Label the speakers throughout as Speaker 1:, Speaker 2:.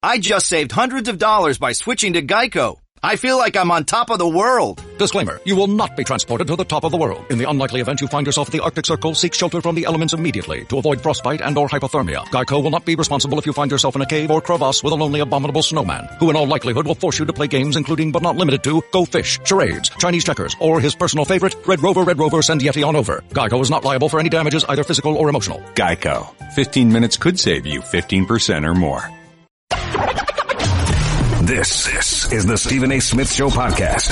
Speaker 1: I just saved hundreds of dollars by switching to Geico. I feel like I'm on top of the world.
Speaker 2: Disclaimer, you will not be transported to the top of the world. In the unlikely event you find yourself at the Arctic Circle, seek shelter from the elements immediately to avoid frostbite and or hypothermia. Geico will not be responsible if you find yourself in a cave or crevasse with a lonely abominable snowman, who in all likelihood will force you to play games including but not limited to Go Fish, charades, Chinese checkers, or his personal favorite, Red Rover, send Yeti on over. Geico is not liable for any damages, either physical or emotional.
Speaker 3: Geico. 15 minutes could save you 15% or more.
Speaker 4: This is the Stephen A. Smith Show podcast.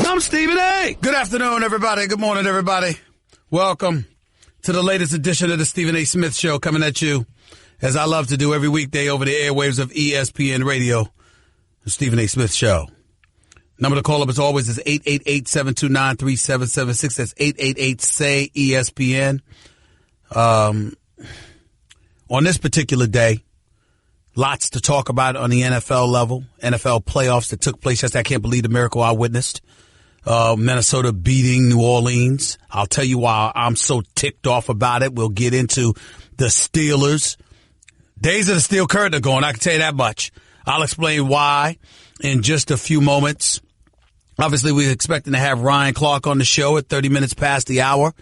Speaker 5: I'm Stephen A. Good afternoon, everybody. Good morning, everybody. Welcome to the latest edition of the Stephen A. Smith Show, coming at you, as I love to do every weekday over the airwaves of ESPN Radio, the Stephen A. Smith Show. Number to call up, as always, is 888-729-3776. That's 888-SAY-ESPN. On this particular day, lots to talk about on the NFL level, NFL playoffs that took place yesterday. I can't believe the miracle I witnessed. Minnesota beating New Orleans. I'll tell you why I'm so ticked off about it. We'll get into the Steelers. Days of the Steel Curtain are going, I can tell you that much. I'll explain why in just a few moments. Obviously, we're expecting to have Ryan Clark on the show at 30 minutes past the hour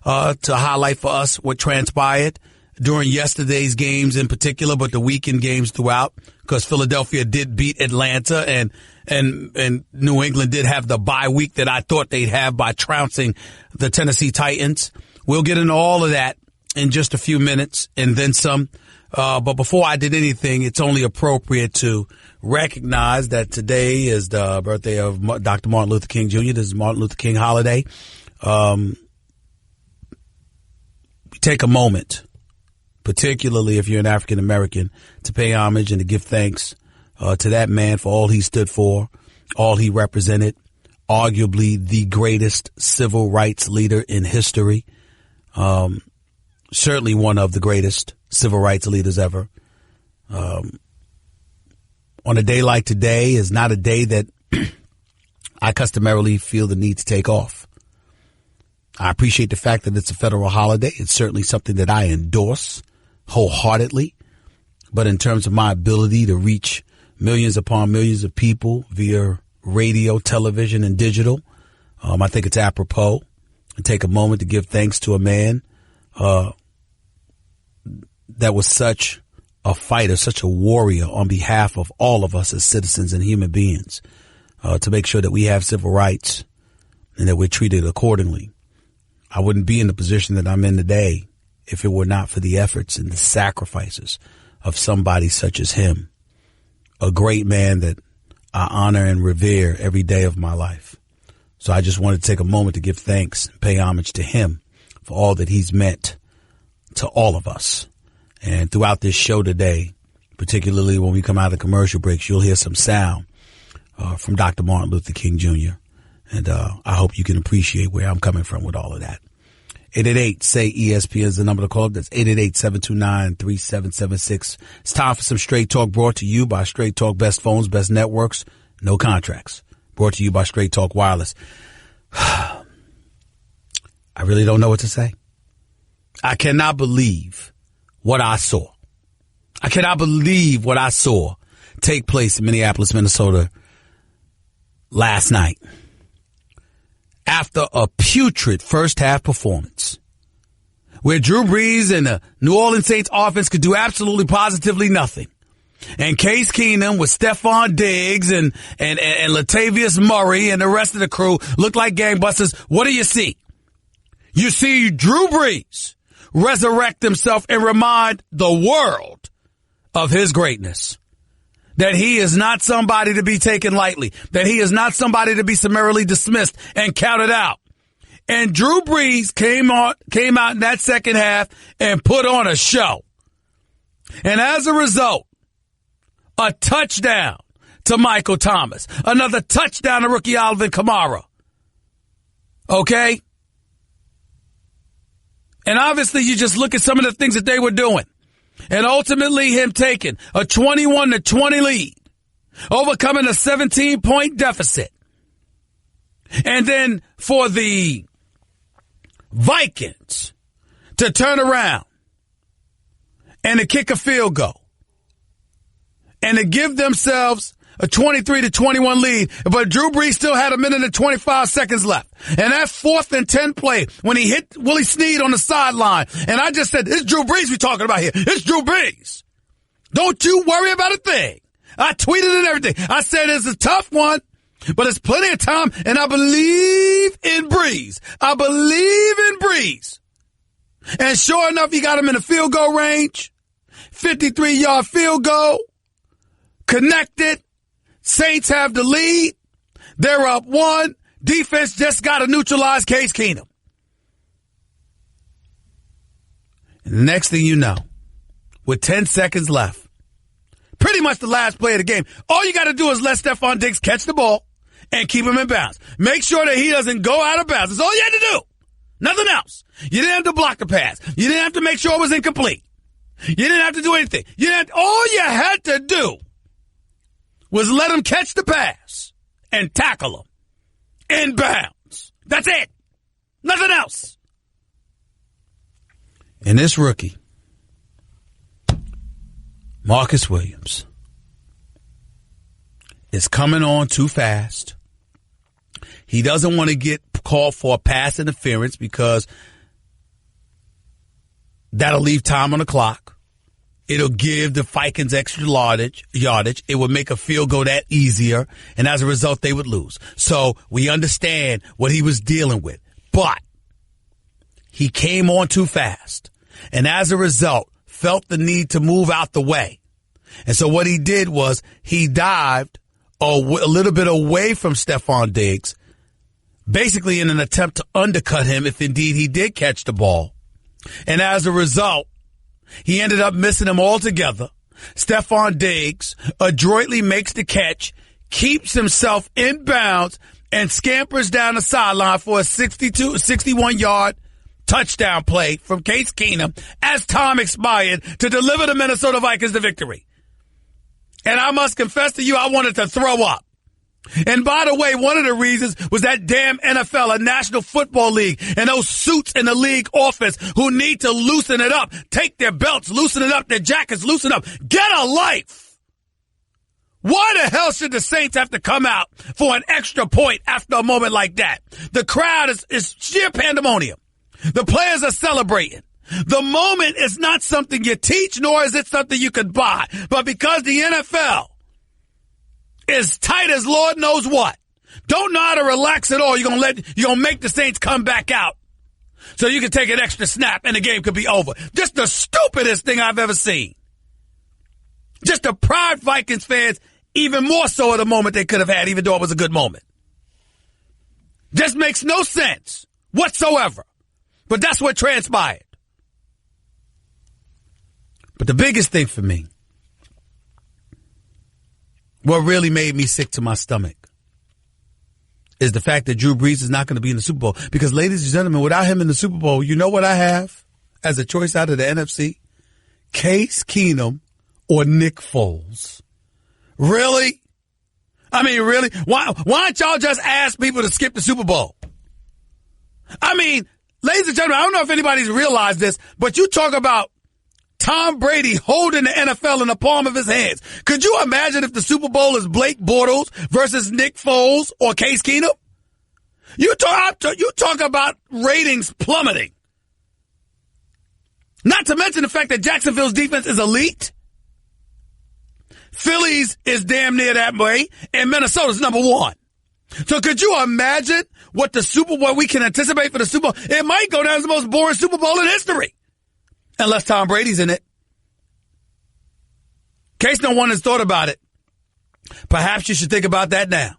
Speaker 5: to highlight for us what transpired during yesterday's games in particular, but the weekend games throughout, because Philadelphia did beat Atlanta and New England did have the bye week that I thought they'd have by trouncing the Tennessee Titans. We'll get into all of that in just a few minutes and then some. But before I did anything, it's only appropriate to recognize that today is the birthday of Dr. Martin Luther King Jr. This is Martin Luther King holiday. Take a moment, particularly if you're an African American, to pay homage and to give thanks to that man for all he stood for, all he represented, arguably the greatest civil rights leader in history, certainly one of the greatest civil rights leaders ever. On a day like today is not a day that I customarily feel the need to take off. I appreciate the fact that it's a federal holiday. It's certainly something that I endorse wholeheartedly. But in terms of my ability to reach millions upon millions of people via radio, television, and digital, I think it's apropos to take a moment to give thanks to a man that was such a fighter, such a warrior on behalf of all of us as citizens and human beings, to make sure that we have civil rights and that we're treated accordingly. I wouldn't be in the position that I'm in today if it were not for the efforts and the sacrifices of somebody such as him, a great man that I honor and revere every day of my life. So I just wanted to take a moment to give thanks and pay homage to him for all that he's meant to all of us. And throughout this show today, particularly when we come out of commercial breaks, you'll hear some sound from Dr. Martin Luther King Jr. And I hope you can appreciate where I'm coming from with all of that. 888-SAY-ESPN is the number to call. That's 888-729-3776. It's time for some Straight Talk, brought to you by Straight Talk, best phones, best networks, no contracts. Brought to you by Straight Talk Wireless. I really don't know what to say. I cannot believe what I saw. I cannot believe what I saw take place in Minneapolis, Minnesota last night. After a putrid first half performance where Drew Brees and the New Orleans Saints offense could do absolutely positively nothing. And Case Keenum with Stephon Diggs and Latavius Murray and the rest of the crew looked like gangbusters. What do you see? You see Drew Brees resurrect himself and remind the world of his greatness. That he is not somebody to be taken lightly. That he is not somebody to be summarily dismissed and counted out. And Drew Brees came out in that second half and put on a show. And as a result, a touchdown to Michael Thomas. Another touchdown to rookie Alvin Kamara. Okay? And obviously you just look at some of the things that they were doing. And ultimately him taking a 21-20 lead, overcoming a 17-point deficit. And then for the Vikings to turn around and to kick a field goal and to give themselves a 23-21 lead, but Drew Brees still had 1 minute and 25 seconds left. And that 4th and 10 play, when he hit Willie Snead on the sideline, and I just said, it's Drew Brees we're talking about here. It's Drew Brees. Don't you worry about a thing. I tweeted and everything. I said it's a tough one, but there's plenty of time, and I believe in Brees. I believe in Brees. And sure enough, he got him in the field goal range. 53-yard field goal. Connected. Saints have the lead. They're up 1. Defense just got to neutralize Case Keenum. And the next thing you know, with 10 seconds left, pretty much the last play of the game, all you got to do is let Stephon Diggs catch the ball and keep him in bounds. Make sure that he doesn't go out of bounds. That's all you had to do. Nothing else. You didn't have to block the pass. You didn't have to make sure it was incomplete. You didn't have to do anything. All you had to do was let him catch the pass and tackle him in bounds. That's it. Nothing else. And this rookie, Marcus Williams, is coming on too fast. He doesn't want to get called for a pass interference because that'll leave time on the clock. It'll give the Vikings extra yardage. It would make a field goal that easier, and as a result, they would lose. So we understand what he was dealing with. But he came on too fast, and as a result, felt the need to move out the way. And so what he did was he dived a little bit away from Stephon Diggs, basically in an attempt to undercut him if indeed he did catch the ball. And as a result, he ended up missing him altogether. Stephon Diggs adroitly makes the catch, keeps himself in bounds, and scampers down the sideline for a 61-yard touchdown play from Case Keenum as time expired to deliver the Minnesota Vikings the victory. And I must confess to you, I wanted to throw up. And by the way, one of the reasons was that damn NFL, a National Football League, and those suits in the league office who need to loosen it up, take their belts, loosen it up, their jackets, loosen up, get a life. Why the hell should the Saints have to come out for an extra point after a moment like that? The crowd is sheer pandemonium. The players are celebrating. The moment is not something you teach, nor is it something you could buy. But because the NFL is tight as Lord knows what, don't know how to relax at all, you're gonna make the Saints come back out so you can take an extra snap and the game could be over. Just the stupidest thing I've ever seen. Just deprived Vikings fans even more so of the moment they could have had, even though it was a good moment. Just makes no sense whatsoever. But that's what transpired. But the biggest thing for me, what really made me sick to my stomach, is the fact that Drew Brees is not going to be in the Super Bowl. Because, ladies and gentlemen, without him in the Super Bowl, you know what I have as a choice out of the NFC? Case Keenum or Nick Foles. Really? I mean, really? Why don't y'all just ask people to skip the Super Bowl? I mean, ladies and gentlemen, I don't know if anybody's realized this, but you talk about Tom Brady holding the NFL in the palm of his hands. Could you imagine if the Super Bowl is Blake Bortles versus Nick Foles or Case Keenum? You talk about ratings plummeting. Not to mention the fact that Jacksonville's defense is elite. Philly's is damn near that way, and Minnesota's number 1. So could you imagine what the Super Bowl we can anticipate for the Super Bowl? It might go down as the most boring Super Bowl in history. Unless Tom Brady's in it. In case no one has thought about it, perhaps you should think about that now.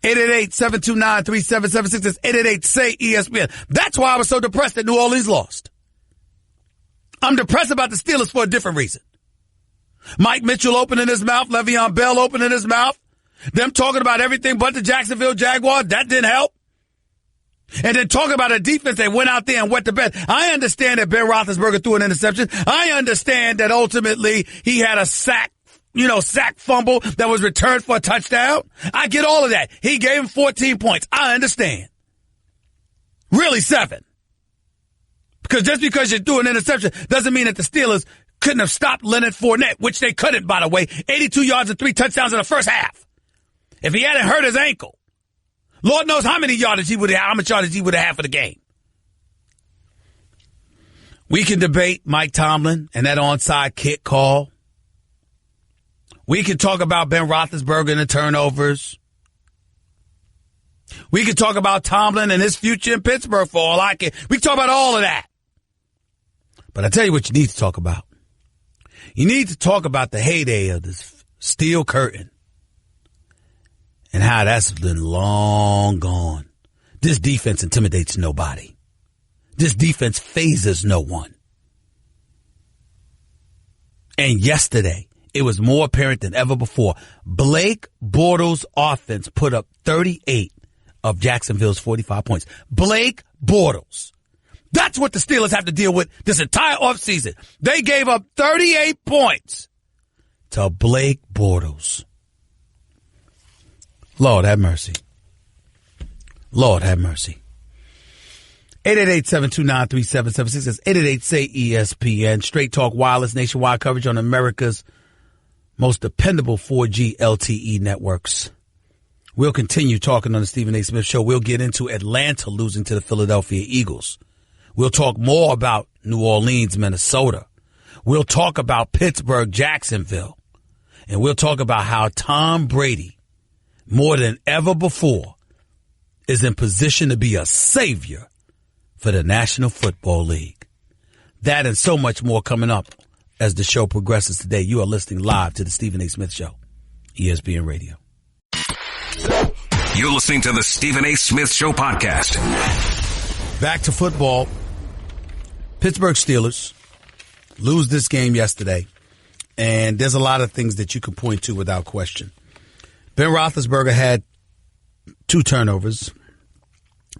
Speaker 5: 888-729-3776. That's 888-SAY-ESPN. That's why I was so depressed that New Orleans lost. I'm depressed about the Steelers for a different reason. Mike Mitchell opening his mouth, Le'Veon Bell opening his mouth, them talking about everything but the Jacksonville Jaguars. That didn't help. And then talk about a defense that went out there and wet the bed. I understand that Ben Roethlisberger threw an interception. I understand that ultimately he had a sack fumble that was returned for a touchdown. I get all of that. He gave him 14 points. I understand. Really 7. Because just because you threw an interception doesn't mean that the Steelers couldn't have stopped Leonard Fournette, which they couldn't, by the way. 82 yards and 3 touchdowns in the first half. If he hadn't hurt his ankle, Lord knows how much yardage he would have had for the game. We can debate Mike Tomlin and that onside kick call. We can talk about Ben Roethlisberger and the turnovers. We can talk about Tomlin and his future in Pittsburgh for all I can. We can talk about all of that. But I tell you what you need to talk about. You need to talk about the heyday of this steel curtain and how that's been long gone. This defense intimidates nobody. This defense phases no one. And yesterday, it was more apparent than ever before. Blake Bortles' offense put up 38 of Jacksonville's 45 points. Blake Bortles. That's what the Steelers have to deal with this entire offseason. They gave up 38 points to Blake Bortles. Lord have mercy. Lord have mercy. 888-729-3776. That's 888-SAY-ESPN. Straight Talk Wireless, nationwide coverage on America's most dependable 4G LTE networks. We'll continue talking on the Stephen A. Smith Show. We'll get into Atlanta losing to the Philadelphia Eagles. We'll talk more about New Orleans, Minnesota. We'll talk about Pittsburgh, Jacksonville. And we'll talk about how Tom Brady, more than ever before, is in position to be a savior for the National Football League. That and so much more coming up as the show progresses today. You are listening live to the Stephen A. Smith Show, ESPN Radio.
Speaker 4: You're listening to the Stephen A. Smith Show podcast.
Speaker 5: Back to football. Pittsburgh Steelers lose this game yesterday, and there's a lot of things that you can point to without question. Ben Roethlisberger had 2 turnovers,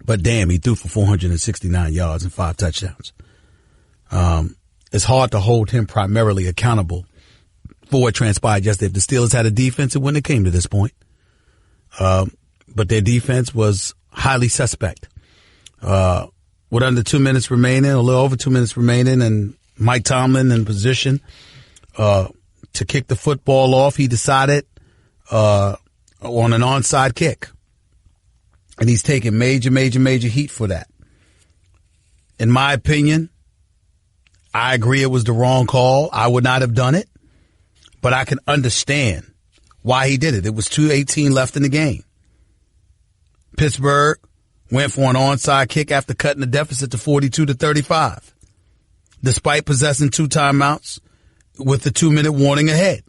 Speaker 5: but damn, he threw for 469 yards and 5 touchdowns. It's hard to hold him primarily accountable for what transpired yesterday. If the Steelers had a defense, it wouldn't have came to this point. But their defense was highly suspect. With under 2 minutes remaining, a little over 2 minutes remaining, and Mike Tomlin in position to kick the football off, he decided on an onside kick. And he's taking major heat for that. In my opinion, I agree it was the wrong call. I would not have done it, but I can understand why he did it. It was 2:18 left in the game. Pittsburgh went for an onside kick after cutting the deficit to 42-35, despite possessing 2 timeouts with the 2-minute warning ahead.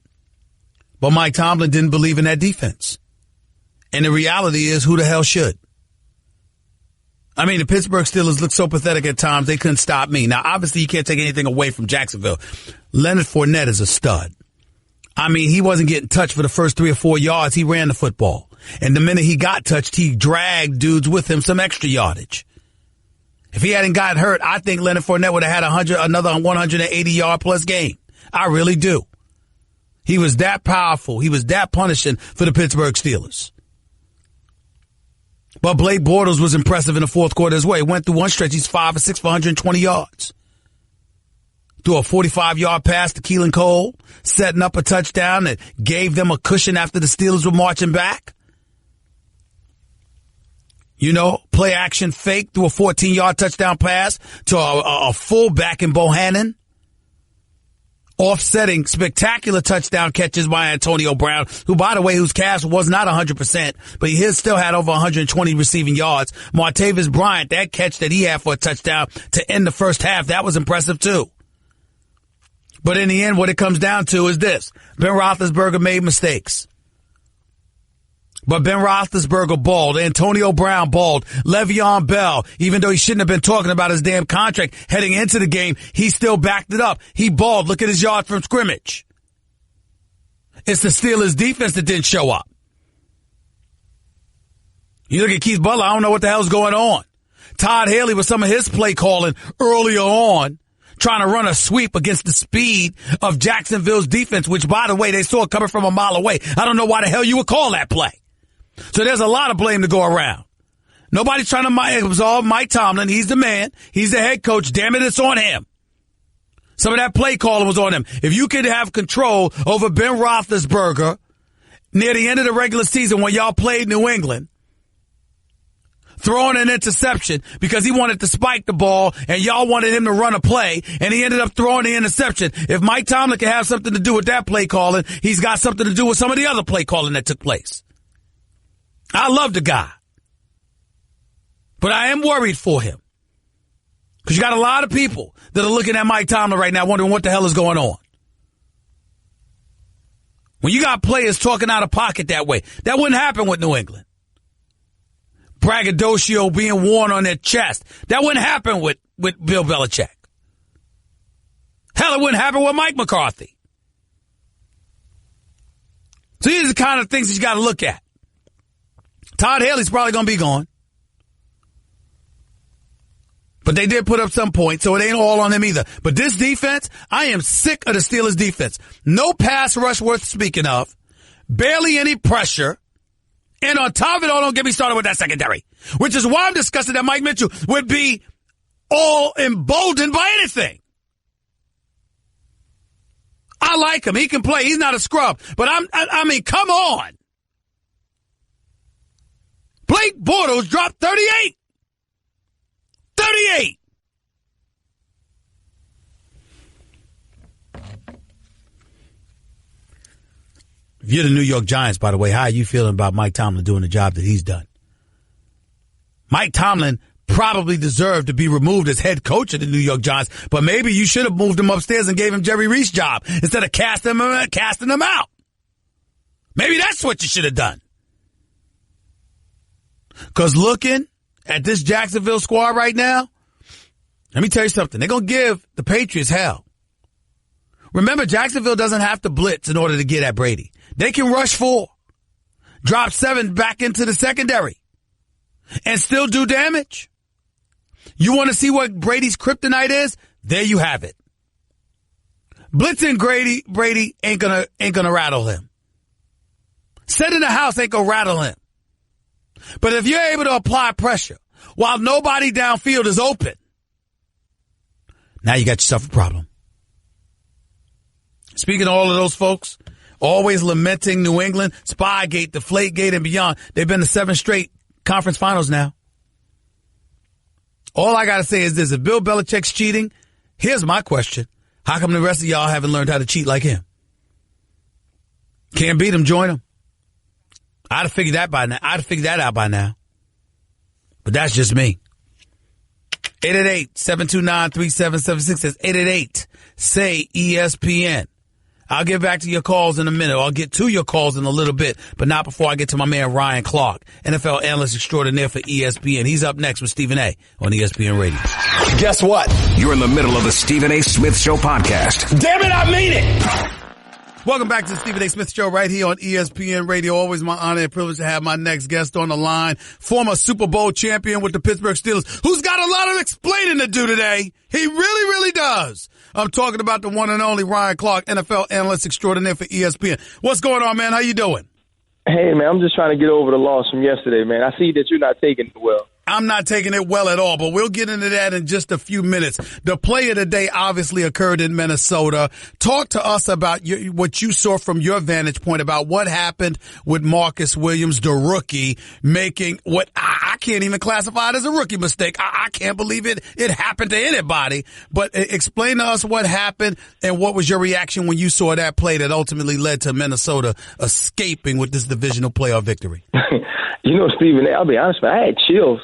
Speaker 5: But Mike Tomlin didn't believe in that defense. And the reality is, who the hell should? I mean, the Pittsburgh Steelers look so pathetic at times, they couldn't stop me. Now, obviously, you can't take anything away from Jacksonville. Leonard Fournette is a stud. I mean, he wasn't getting touched for the first 3 or 4 yards. He ran the football. And the minute he got touched, he dragged dudes with him some extra yardage. If he hadn't gotten hurt, I think Leonard Fournette would have had another 180-yard-plus game. I really do. He was that powerful. He was that punishing for the Pittsburgh Steelers. But Blake Bortles was impressive in the fourth quarter as well. He went through one stretch. He's 5 for 6 for 120 yards. Threw a 45-yard pass to Keelan Cole, setting up a touchdown that gave them a cushion after the Steelers were marching back. You know, play action fake, threw a 14-yard touchdown pass to a fullback in Bohannon. Offsetting spectacular touchdown catches by Antonio Brown, who, by the way, whose cast was not 100%, but he still had over 120 receiving yards. Martavis Bryant, that catch that he had for a touchdown to end the first half, that was impressive too. But in the end, what it comes down to is this. Ben Roethlisberger made mistakes. But Ben Roethlisberger balled. Antonio Brown balled. Le'Veon Bell, even though he shouldn't have been talking about his damn contract heading into the game, he still backed it up. He balled. Look at his yard from scrimmage. It's the Steelers' defense that didn't show up. You look at Keith Butler, I don't know what the hell's going on. Todd Haley with some of his play calling earlier on, trying to run a sweep against the speed of Jacksonville's defense, which, by the way, they saw it coming from a mile away. I don't know why the hell you would call that play. So there's a lot of blame to go around. Nobody's trying to absolve Mike Tomlin. He's the man. He's the head coach. Damn it, it's on him. Some of that play calling was on him. If you could have control over Ben Roethlisberger near the end of the regular season when y'all played New England, throwing an interception because he wanted to spike the ball and y'all wanted him to run a play, and he ended up throwing the interception. If Mike Tomlin can have something to do with that play calling, he's got something to do with some of the other play calling that took place. I love the guy, but I am worried for him. Because you got a lot of people that are looking at Mike Tomlin right now wondering what the hell is going on. When you got players talking out of pocket that way, that wouldn't happen with New England. Braggadocio being worn on their chest. That wouldn't happen with Bill Belichick. Hell, it wouldn't happen with Mike McCarthy. So these are the kind of things that you got to look at. Todd Haley's probably going to be gone. But they did put up some points, so it ain't all on them either. But this defense, I am sick of the Steelers defense. No pass rush worth speaking of. Barely any pressure. And on top of it all, don't get me started with that secondary. Which is why I'm discussing that Mike Mitchell would be all emboldened by anything. I like him. He can play. He's not a scrub. But I mean, come on. Blake Bortles dropped 38. 38. If you're the New York Giants, by the way, how are you feeling about Mike Tomlin doing the job that he's done? Mike Tomlin probably deserved to be removed as head coach of the New York Giants, but maybe you should have moved him upstairs and gave him Jerry Reese's job instead of casting him out. Maybe that's what you should have done. Because looking at this Jacksonville squad right now, let me tell you something. They're going to give the Patriots hell. Remember, Jacksonville doesn't have to blitz in order to get at Brady. They can rush 4, drop 7 back into the secondary, and still do damage. You want to see what Brady's kryptonite is? There you have it. Blitzing Brady ain't gonna rattle him. Setting the house ain't gonna rattle him. But if you're able to apply pressure while nobody downfield is open, now you got yourself a problem. Speaking of all of those folks, always lamenting New England, Spygate, Deflategate, and beyond, they've been to 7 straight conference finals now. All I got to say is this. If Bill Belichick's cheating, here's my question. How come the rest of y'all haven't learned how to cheat like him? Can't beat him, join him. I'd have figured that out by now. But that's just me. 888-729-3776 says 888-SAY-ESPN. I'll get back to your calls in a minute. I'll get to your calls in a little bit, but not before I get to my man Ryan Clark, NFL analyst extraordinaire for ESPN. He's up next with Stephen A. on ESPN Radio.
Speaker 4: Guess what? You're in the middle of the Stephen A. Smith Show podcast.
Speaker 5: Damn it, I mean it! Welcome back to the Stephen A. Smith Show right here on ESPN Radio. Always my honor and privilege to have my next guest on the line. Former Super Bowl champion with the Pittsburgh Steelers, who's got a lot of explaining to do today. He really, really does. I'm talking about the one and only Ryan Clark, NFL analyst extraordinaire for ESPN. What's going on, man? How you doing?
Speaker 6: Hey, man, I'm just trying to get over the loss from yesterday, man. I see that you're not taking it well.
Speaker 5: I'm not taking it well at all, but we'll get into that in just a few minutes. The play of the day obviously occurred in Minnesota. Talk to us about what you saw from your vantage point about what happened with Marcus Williams, the rookie, making what I can't even classify it as a rookie mistake. I can't believe it happened to anybody. But explain to us what happened and what was your reaction when you saw that play that ultimately led to Minnesota escaping with this divisional playoff victory.
Speaker 6: You know, Stephen, I'll be honest, man, I had chills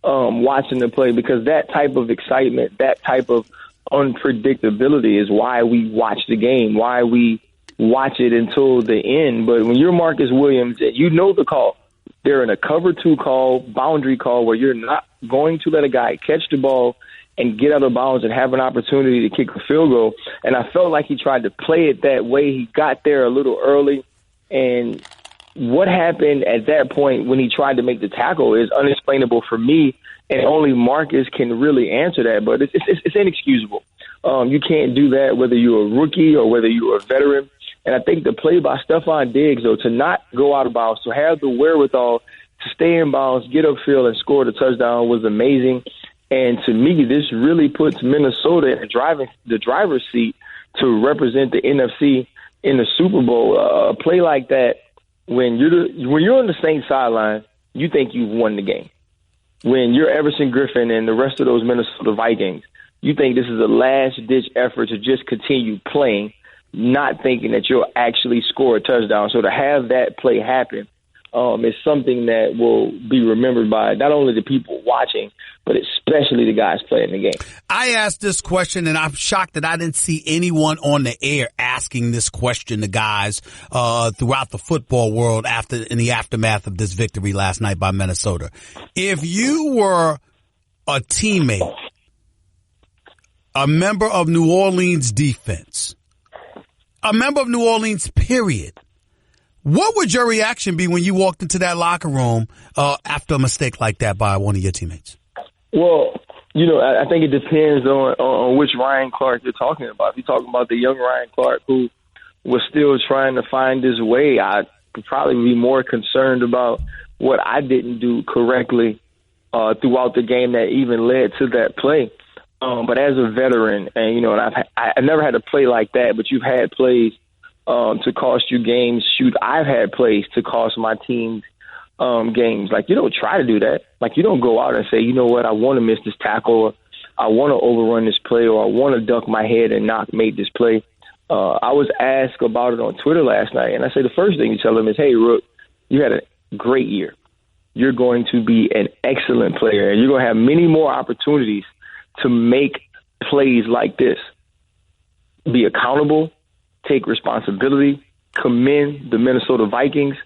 Speaker 6: watching the play because that type of excitement, that type of unpredictability is why we watch the game, why we watch it until the end. But when you're Marcus Williams, you know the call. They're in a cover 2 call, boundary call, where you're not going to let a guy catch the ball and get out of bounds and have an opportunity to kick a field goal. And I felt like he tried to play it that way. He got there a little early, and what happened at that point when he tried to make the tackle is unexplainable for me, and only Marcus can really answer that. But it's inexcusable. You can't do that whether you're a rookie or whether you're a veteran. And I think the play by Stephon Diggs, though, to not go out of bounds, to have the wherewithal to stay in bounds, get upfield, and score the touchdown was amazing. And to me, this really puts Minnesota in the driver's seat to represent the NFC in the Super Bowl. A play like that, when you're on the Saints sideline, you think you've won the game. When you're Everson Griffin and the rest of those Minnesota Vikings, you think this is a last-ditch effort to just continue playing, not thinking that you'll actually score a touchdown. So to have that play happen is something that will be remembered by not only the people watching, but especially the guys playing the game.
Speaker 5: I asked this question, and I'm shocked that I didn't see anyone on the air asking this question to guys throughout the football world in the aftermath of this victory last night by Minnesota. If you were a teammate, a member of New Orleans defense, a member of New Orleans, period, what would your reaction be when you walked into that locker room after a mistake like that by one of your teammates?
Speaker 6: Well, I think it depends on which Ryan Clark you're talking about. If you're talking about the young Ryan Clark who was still trying to find his way, I'd probably be more concerned about what I didn't do correctly throughout the game that even led to that play. But as a veteran, and I never had a play like that, but you've had plays to cost you games. Shoot, I've had plays to cost my team games. Like, you don't try to do that. Like, you don't go out and say, you know what, I want to miss this tackle, or I want to overrun this play, or I want to duck my head and not make this play. I was asked about it on Twitter last night, and I say the first thing you tell them is, hey, Rook, you had a great year. You're going to be an excellent player, and you're going to have many more opportunities to make plays like this. Be accountable, take responsibility, commend the Minnesota Vikings.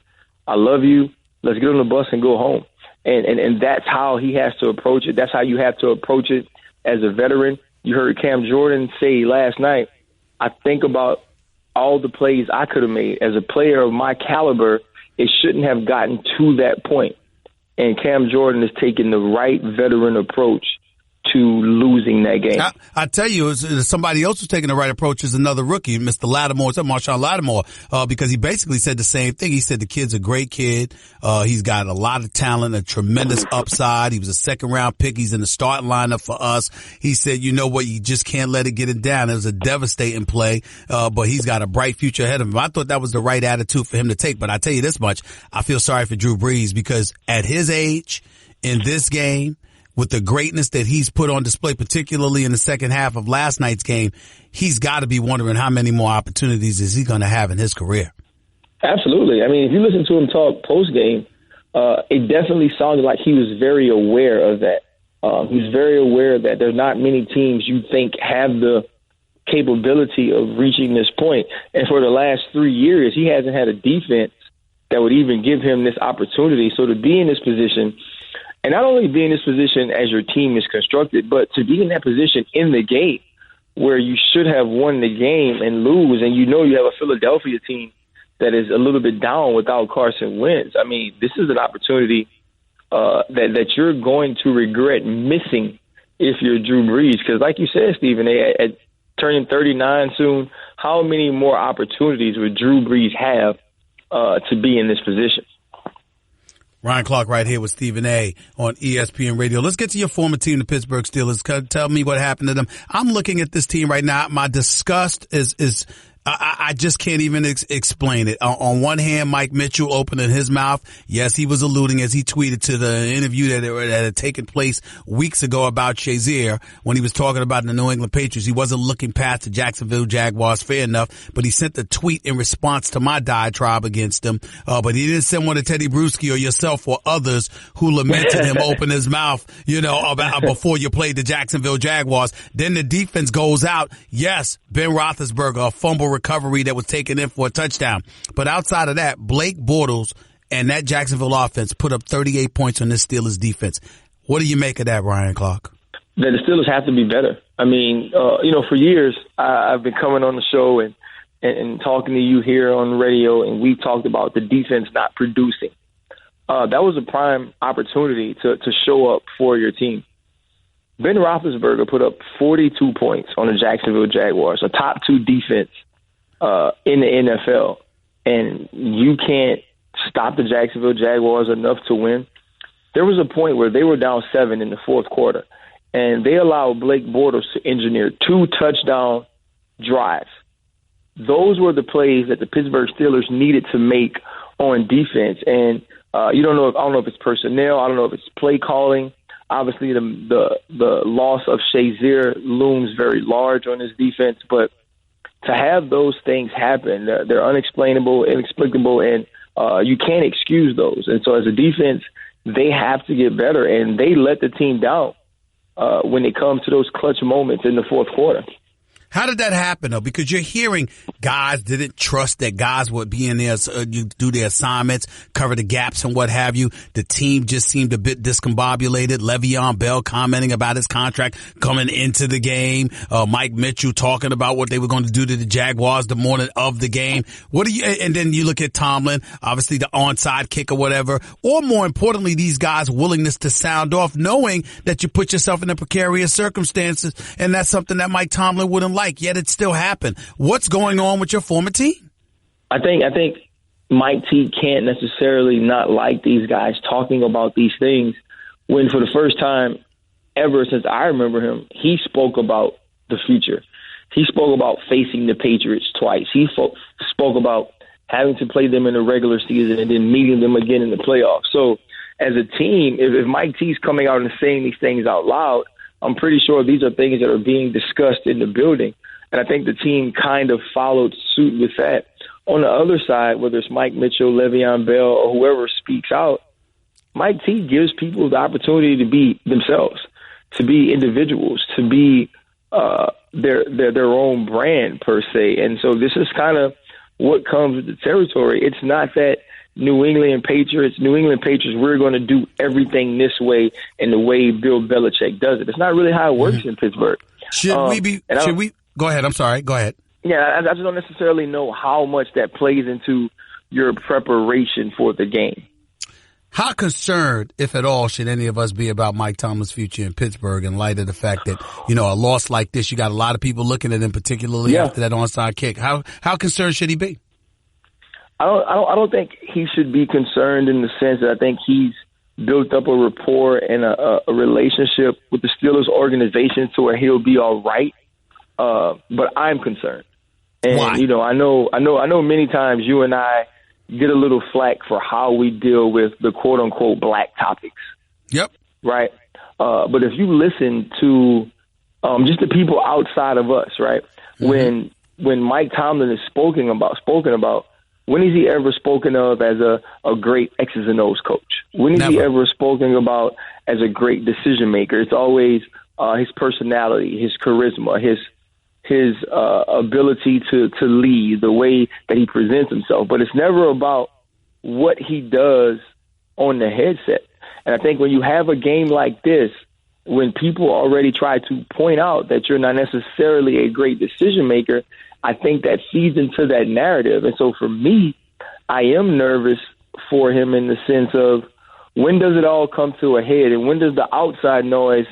Speaker 6: I love you. Let's get on the bus and go home. And that's how he has to approach it. That's how you have to approach it as a veteran. You heard Cam Jordan say last night, I think about all the plays I could have made. As a player of my caliber, it shouldn't have gotten to that point. And Cam Jordan is taking the right veteran approach to losing that game.
Speaker 5: I tell you, somebody else was taking the right approach is another rookie, Mr. Lattimore, Marshawn Lattimore, because he basically said the same thing. He said the kid's a great kid. He's got a lot of talent, a tremendous upside. He was a second-round pick. He's in the starting lineup for us. He said, you know what, you just can't let it get it down. It was a devastating play, but he's got a bright future ahead of him. I thought that was the right attitude for him to take, but I tell you this much, I feel sorry for Drew Brees because at his age, in this game, with the greatness that he's put on display, particularly in the second half of last night's game, he's got to be wondering how many more opportunities is he going to have in his career.
Speaker 6: Absolutely. I mean, if you listen to him talk post-game, it definitely sounded like he was very aware of that. He's very aware that there's not many teams you think have the capability of reaching this point. And for the last 3 years, he hasn't had a defense that would even give him this opportunity. So to be in this position, and not only be in this position as your team is constructed, but to be in that position in the game where you should have won the game and lose, and you have a Philadelphia team that is a little bit down without Carson Wentz. I mean, this is an opportunity that you're going to regret missing if you're Drew Brees. Because like you said, Stephen, at turning 39 soon, how many more opportunities would Drew Brees have to be in this position?
Speaker 5: Ryan Clark right here with Stephen A. on ESPN Radio. Let's get to your former team, the Pittsburgh Steelers. Tell me what happened to them. I'm looking at this team right now. My disgust is I just can't even explain it. On one hand, Mike Mitchell opening his mouth. Yes, he was alluding as he tweeted to the interview that had taken place weeks ago about Shazier when he was talking about the New England Patriots. He wasn't looking past the Jacksonville Jaguars, fair enough, but he sent the tweet in response to my diatribe against him. But he didn't send one to Teddy Bruschi or yourself or others who lamented him open his mouth, about before you played the Jacksonville Jaguars. Then the defense goes out. Yes, Ben Roethlisberger, a fumble recovery that was taken in for a touchdown. But outside of that, Blake Bortles and that Jacksonville offense put up 38 points on this Steelers defense. What do you make of that, Ryan Clark?
Speaker 6: That the Steelers have to be better. I mean, for years I've been coming on the show and talking to you here on the radio, and we've talked about the defense not producing. That was a prime opportunity to show up for your team. Ben Roethlisberger put up 42 points on the Jacksonville Jaguars, a top 2 defense in the NFL, and you can't stop the Jacksonville Jaguars enough to win. There was a point where they were down 7 in the fourth quarter, and they allowed Blake Bortles to engineer 2 touchdown drives. Those were the plays that the Pittsburgh Steelers needed to make on defense. And I don't know if it's personnel. I don't know if it's play calling. Obviously, the loss of Shazier looms very large on this defense. But to have those things happen, they're unexplainable, inexplicable, and you can't excuse those. And so as a defense, they have to get better. And they let the team down when it comes to those clutch moments in the fourth quarter.
Speaker 5: How did that happen, though? Because you're hearing guys didn't trust that guys would be in there, do their assignments, cover the gaps and what have you. The team just seemed a bit discombobulated. Le'Veon Bell commenting about his contract coming into the game. Mike Mitchell talking about what they were going to do to the Jaguars the morning of the game. And then you look at Tomlin, obviously the onside kick or whatever, or more importantly, these guys' willingness to sound off, knowing that you put yourself in a precarious circumstances, and that's something that Mike Tomlin wouldn't like, yet it still happened. What's going on with your former team?
Speaker 6: I think Mike T can't necessarily not like these guys talking about these things when for the first time ever since I remember him, he spoke about the future. He spoke about facing the Patriots twice. He spoke about having to play them in the regular season and then meeting them again in the playoffs. So as a team, if Mike T's coming out and saying these things out loud, I'm pretty sure these are things that are being discussed in the building. And I think the team kind of followed suit with that. On the other side, whether it's Mike Mitchell, Le'Veon Bell, or whoever speaks out, Mike T gives people the opportunity to be themselves, to be individuals, to be their own brand, per se. And so this is kind of what comes with the territory. It's not that New England Patriots, we're going to do everything this way and the way Bill Belichick does it. It's not really how it works in Pittsburgh.
Speaker 5: Should we? Go ahead. I'm sorry. Go ahead.
Speaker 6: Yeah, I just don't necessarily know how much that plays into your preparation for the game.
Speaker 5: How concerned, if at all, should any of us be about Mike Tomlin's future in Pittsburgh in light of the fact that, a loss like this, you got a lot of people looking at him, particularly after that onside kick. How concerned should he be?
Speaker 6: I don't think he should be concerned in the sense that I think he's built up a rapport and a relationship with the Steelers organization to where he'll be all right. But I'm concerned. And,
Speaker 5: why?
Speaker 6: I know many times you and I get a little flack for how we deal with the quote unquote black topics.
Speaker 5: Yep.
Speaker 6: Right. But if you listen to just the people outside of us, right, when Mike Tomlin is spoken about, when is he ever spoken of as a great X's and O's coach? When is he ever spoken about as a great decision maker? It's always his personality, his charisma, his ability to lead, the way that he presents himself. But it's never about what he does on the headset. And I think when you have a game like this, when people already try to point out that you're not necessarily a great decision maker, I think that feeds into that narrative. And so for me, I am nervous for him in the sense of when does it all come to a head and when does the outside noise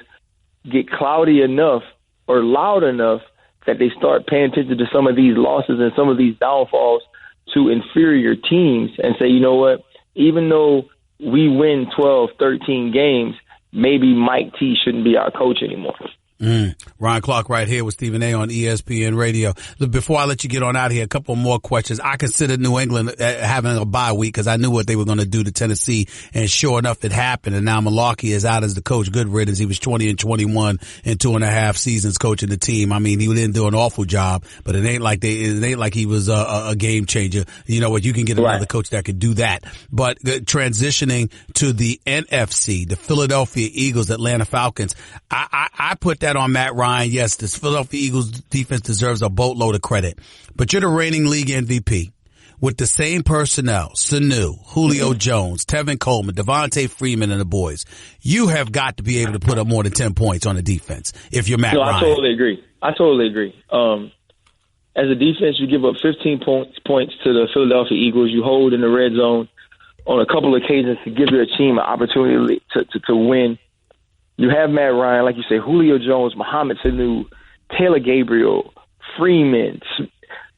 Speaker 6: get cloudy enough or loud enough that they start paying attention to some of these losses and some of these downfalls to inferior teams and say, you know what, even though we win 12, 13 games, maybe Mike T shouldn't be our coach anymore.
Speaker 5: Ryan Clark right here with Stephen A. on ESPN Radio. Look, before I let you get on out of here, a couple more questions. I considered New England having a bye week because I knew what they were going to do to Tennessee, and sure enough, it happened. And now Malarkey is out as the coach. Good riddance. He was 20-21 in 2.5 seasons coaching the team. I mean, he didn't do an awful job, but it ain't like he was a game changer. You know what? You can get another coach that could do that. But transitioning to the NFC, the Philadelphia Eagles, Atlanta Falcons, I put that on Matt Ryan. Yes, this Philadelphia Eagles defense deserves a boatload of credit, but you're the reigning league MVP with the same personnel, Sanu, Julio Jones, Tevin Coleman, Devontae Freeman, and the boys. You have got to be able to put up more than 10 points on the defense if you're Matt Ryan.
Speaker 6: I totally agree. As a defense, you give up 15 points to the Philadelphia Eagles. You hold in the red zone on a couple of occasions to give your team an opportunity to win. You have Matt Ryan, like you say, Julio Jones, Mohamed Sanu, Taylor Gabriel, Freeman,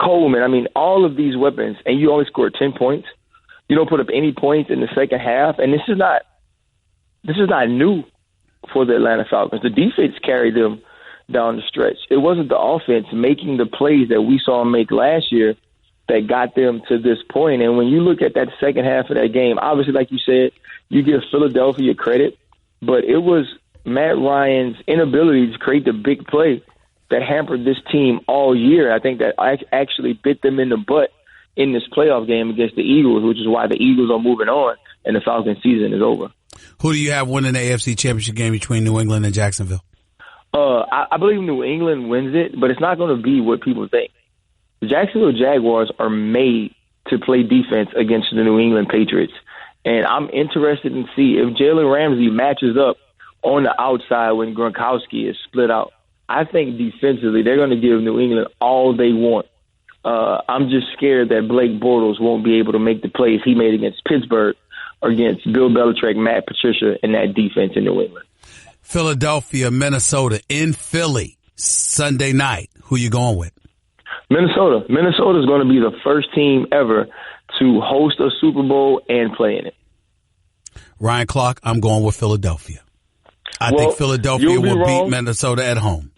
Speaker 6: Coleman. I mean, all of these weapons, and you only score 10 points. You don't put up any points in the second half, and this is not new for the Atlanta Falcons. The defense carried them down the stretch. It wasn't the offense making the plays that we saw them make last year that got them to this point. And when you look at that second half of that game, obviously, like you said, you give Philadelphia credit, but it was Matt Ryan's inability to create the big play that hampered this team all year. I think that actually bit them in the butt in this playoff game against the Eagles, which is why the Eagles are moving on and the Falcons season is over.
Speaker 5: Who do you have winning the AFC Championship game between New England and Jacksonville?
Speaker 6: I believe New England wins it, but it's not going to be what people think. The Jacksonville Jaguars are made to play defense against the New England Patriots. And I'm interested in see if Jalen Ramsey matches up on the outside when Gronkowski is split out. I think defensively they're going to give New England all they want. I'm just scared that Blake Bortles won't be able to make the plays he made against Pittsburgh or against Bill Belichick, Matt Patricia, and that defense in New England.
Speaker 5: Philadelphia, Minnesota, in Philly, Sunday night. Who you going with?
Speaker 6: Minnesota. Minnesota is going to be the first team ever to host a Super Bowl and play in it.
Speaker 5: Ryan Clark, I'm going with Philadelphia. I think Philadelphia will beat Minnesota at home.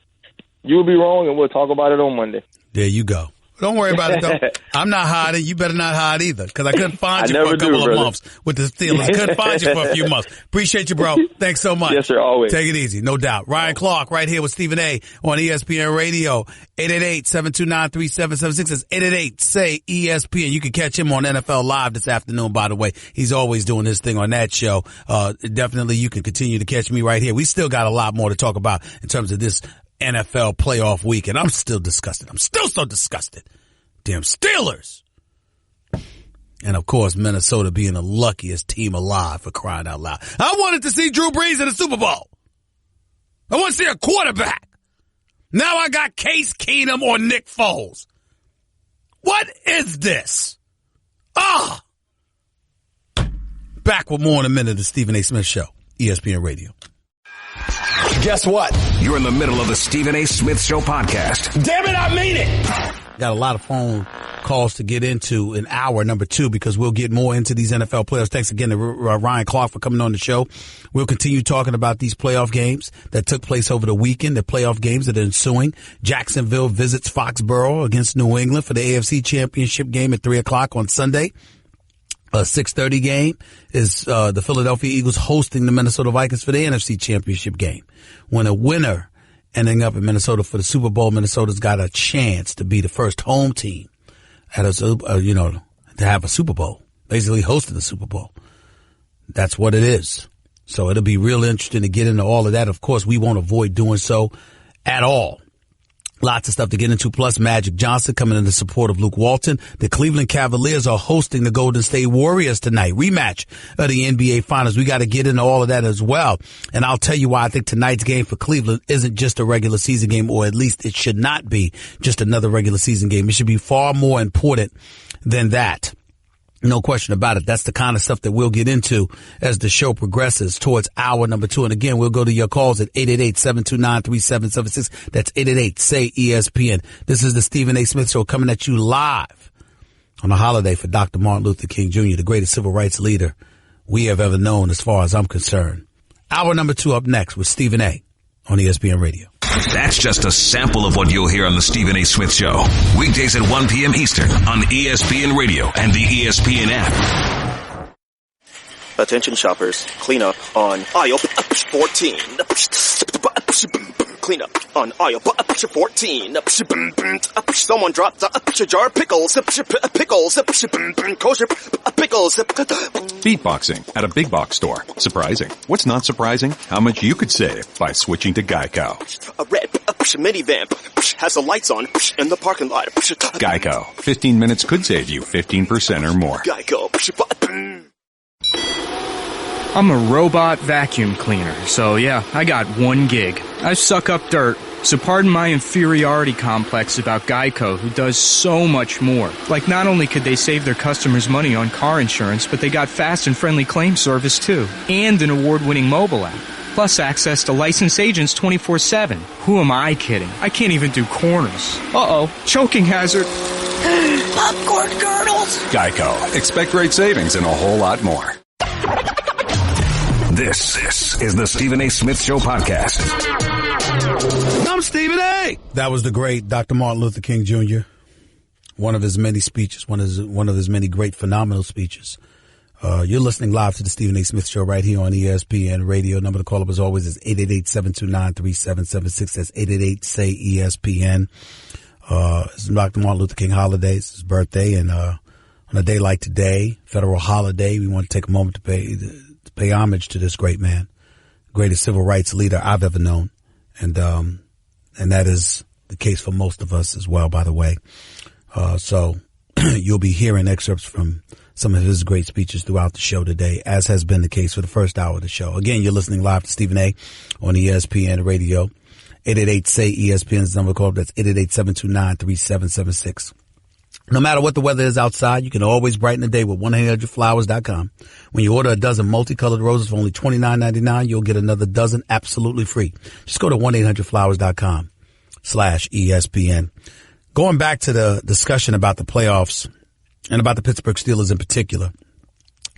Speaker 6: You'll be wrong, and we'll talk about it on Monday.
Speaker 5: There you go. Don't worry about it, though. I'm not hiding. You better not hide either, because I couldn't find you for a couple of months with the Steelers. Couldn't find you for a few months. Appreciate you, bro. Thanks so much.
Speaker 6: Yes, sir, always.
Speaker 5: Take it easy, no doubt. Ryan Clark right here with Stephen A. on ESPN Radio. 888-729-3776. It's 888-SAY-ESPN. You can catch him on NFL Live this afternoon, by the way. He's always doing his thing on that show. Definitely you can continue to catch me right here. We still got a lot more to talk about in terms of this NFL playoff week, and I'm still disgusted. I'm still so disgusted. Damn Steelers. And, of course, Minnesota being the luckiest team alive, for crying out loud. I wanted to see Drew Brees in the Super Bowl. I want to see a quarterback. Now I got Case Keenum or Nick Foles. What is this? Back with more in a minute of the Stephen A. Smith Show, ESPN Radio.
Speaker 4: Guess what? You're in the middle of the Stephen A. Smith Show podcast.
Speaker 5: Damn it, I mean it! Got a lot of phone calls to get into in hour number 2 because we'll get more into these NFL playoffs. Thanks again to Ryan Clark for coming on the show. We'll continue talking about these playoff games that took place over the weekend, the playoff games that are ensuing. Jacksonville visits Foxborough against New England for the AFC Championship game at 3 o'clock on Sunday. A 6:30 game is the Philadelphia Eagles hosting the Minnesota Vikings for the NFC Championship game. When a winner ending up in Minnesota for the Super Bowl, Minnesota's got a chance to be the first home team at to have a Super Bowl, basically hosting the Super Bowl. That's what it is. So it'll be real interesting to get into all of that. Of course, we won't avoid doing so at all. Lots of stuff to get into, plus Magic Johnson coming in the support of Luke Walton. The Cleveland Cavaliers are hosting the Golden State Warriors tonight. Rematch of the NBA Finals. We got to get into all of that as well. And I'll tell you why I think tonight's game for Cleveland isn't just a regular season game, or at least it should not be just another regular season game. It should be far more important than that. No question about it. That's the kind of stuff that we'll get into as the show progresses towards hour number 2. And again, we'll go to your calls at 888-729-3776. That's 888-SAY-ESPN. This is the Stephen A. Smith Show coming at you live on a holiday for Dr. Martin Luther King Jr., the greatest civil rights leader we have ever known as far as I'm concerned. Hour number 2 up next with Stephen A. on ESPN Radio.
Speaker 4: That's just a sample of what you'll hear on the Stephen A. Smith Show. Weekdays at 1 p.m. Eastern on ESPN Radio and the ESPN app.
Speaker 7: Attention shoppers, clean up on aisle 14. Clean up on aisle 14. Someone dropped a jar of pickles. Kosher pickles.
Speaker 3: Beatboxing at a big box store. Surprising. What's not surprising? How much you could save by switching to Geico.
Speaker 7: A red minivan has the lights on in the parking lot.
Speaker 3: Geico. 15 minutes could save you 15% or more.
Speaker 7: Geico.
Speaker 8: I'm a robot vacuum cleaner, so yeah, I got 1 gig. I suck up dirt, so pardon my inferiority complex about Geico, who does so much more. Like, not only could they save their customers money on car insurance, but they got fast and friendly claim service too, and an award-winning mobile app. Plus access to licensed agents 24/7. Who am I kidding? I can't even do corners. Uh-oh, choking hazard.
Speaker 9: Popcorn kernels.
Speaker 3: Geico. Expect great savings and a whole lot more.
Speaker 4: This is the Stephen A. Smith Show podcast.
Speaker 5: I'm Stephen A. That was the great Dr. Martin Luther King Jr. One of his many speeches, one of his many great, phenomenal speeches. You're listening live to the Stephen A. Smith Show right here on ESPN Radio. Number to call up as always is 888-729-3776. That's 888-SAY-ESPN. It's Dr. Martin Luther King holiday. It's his birthday, and on a day like today, federal holiday, we want to take a moment to pay homage to this great man, greatest civil rights leader I've ever known, and that is the case for most of us as well, by the way. So you'll be hearing excerpts from some of his great speeches throughout the show today, as has been the case for the first hour of the show. Again, you're listening live to Stephen A. on ESPN Radio. 888-SAY-ESPN's number to call up. That's 888-729-3776. No matter what the weather is outside, you can always brighten the day with 1-800-Flowers.com. When you order a dozen multicolored roses for only $29.99, you'll get another dozen absolutely free. Just go to 1-800-Flowers.com/ESPN. Going back to the discussion about the playoffs and about the Pittsburgh Steelers in particular, I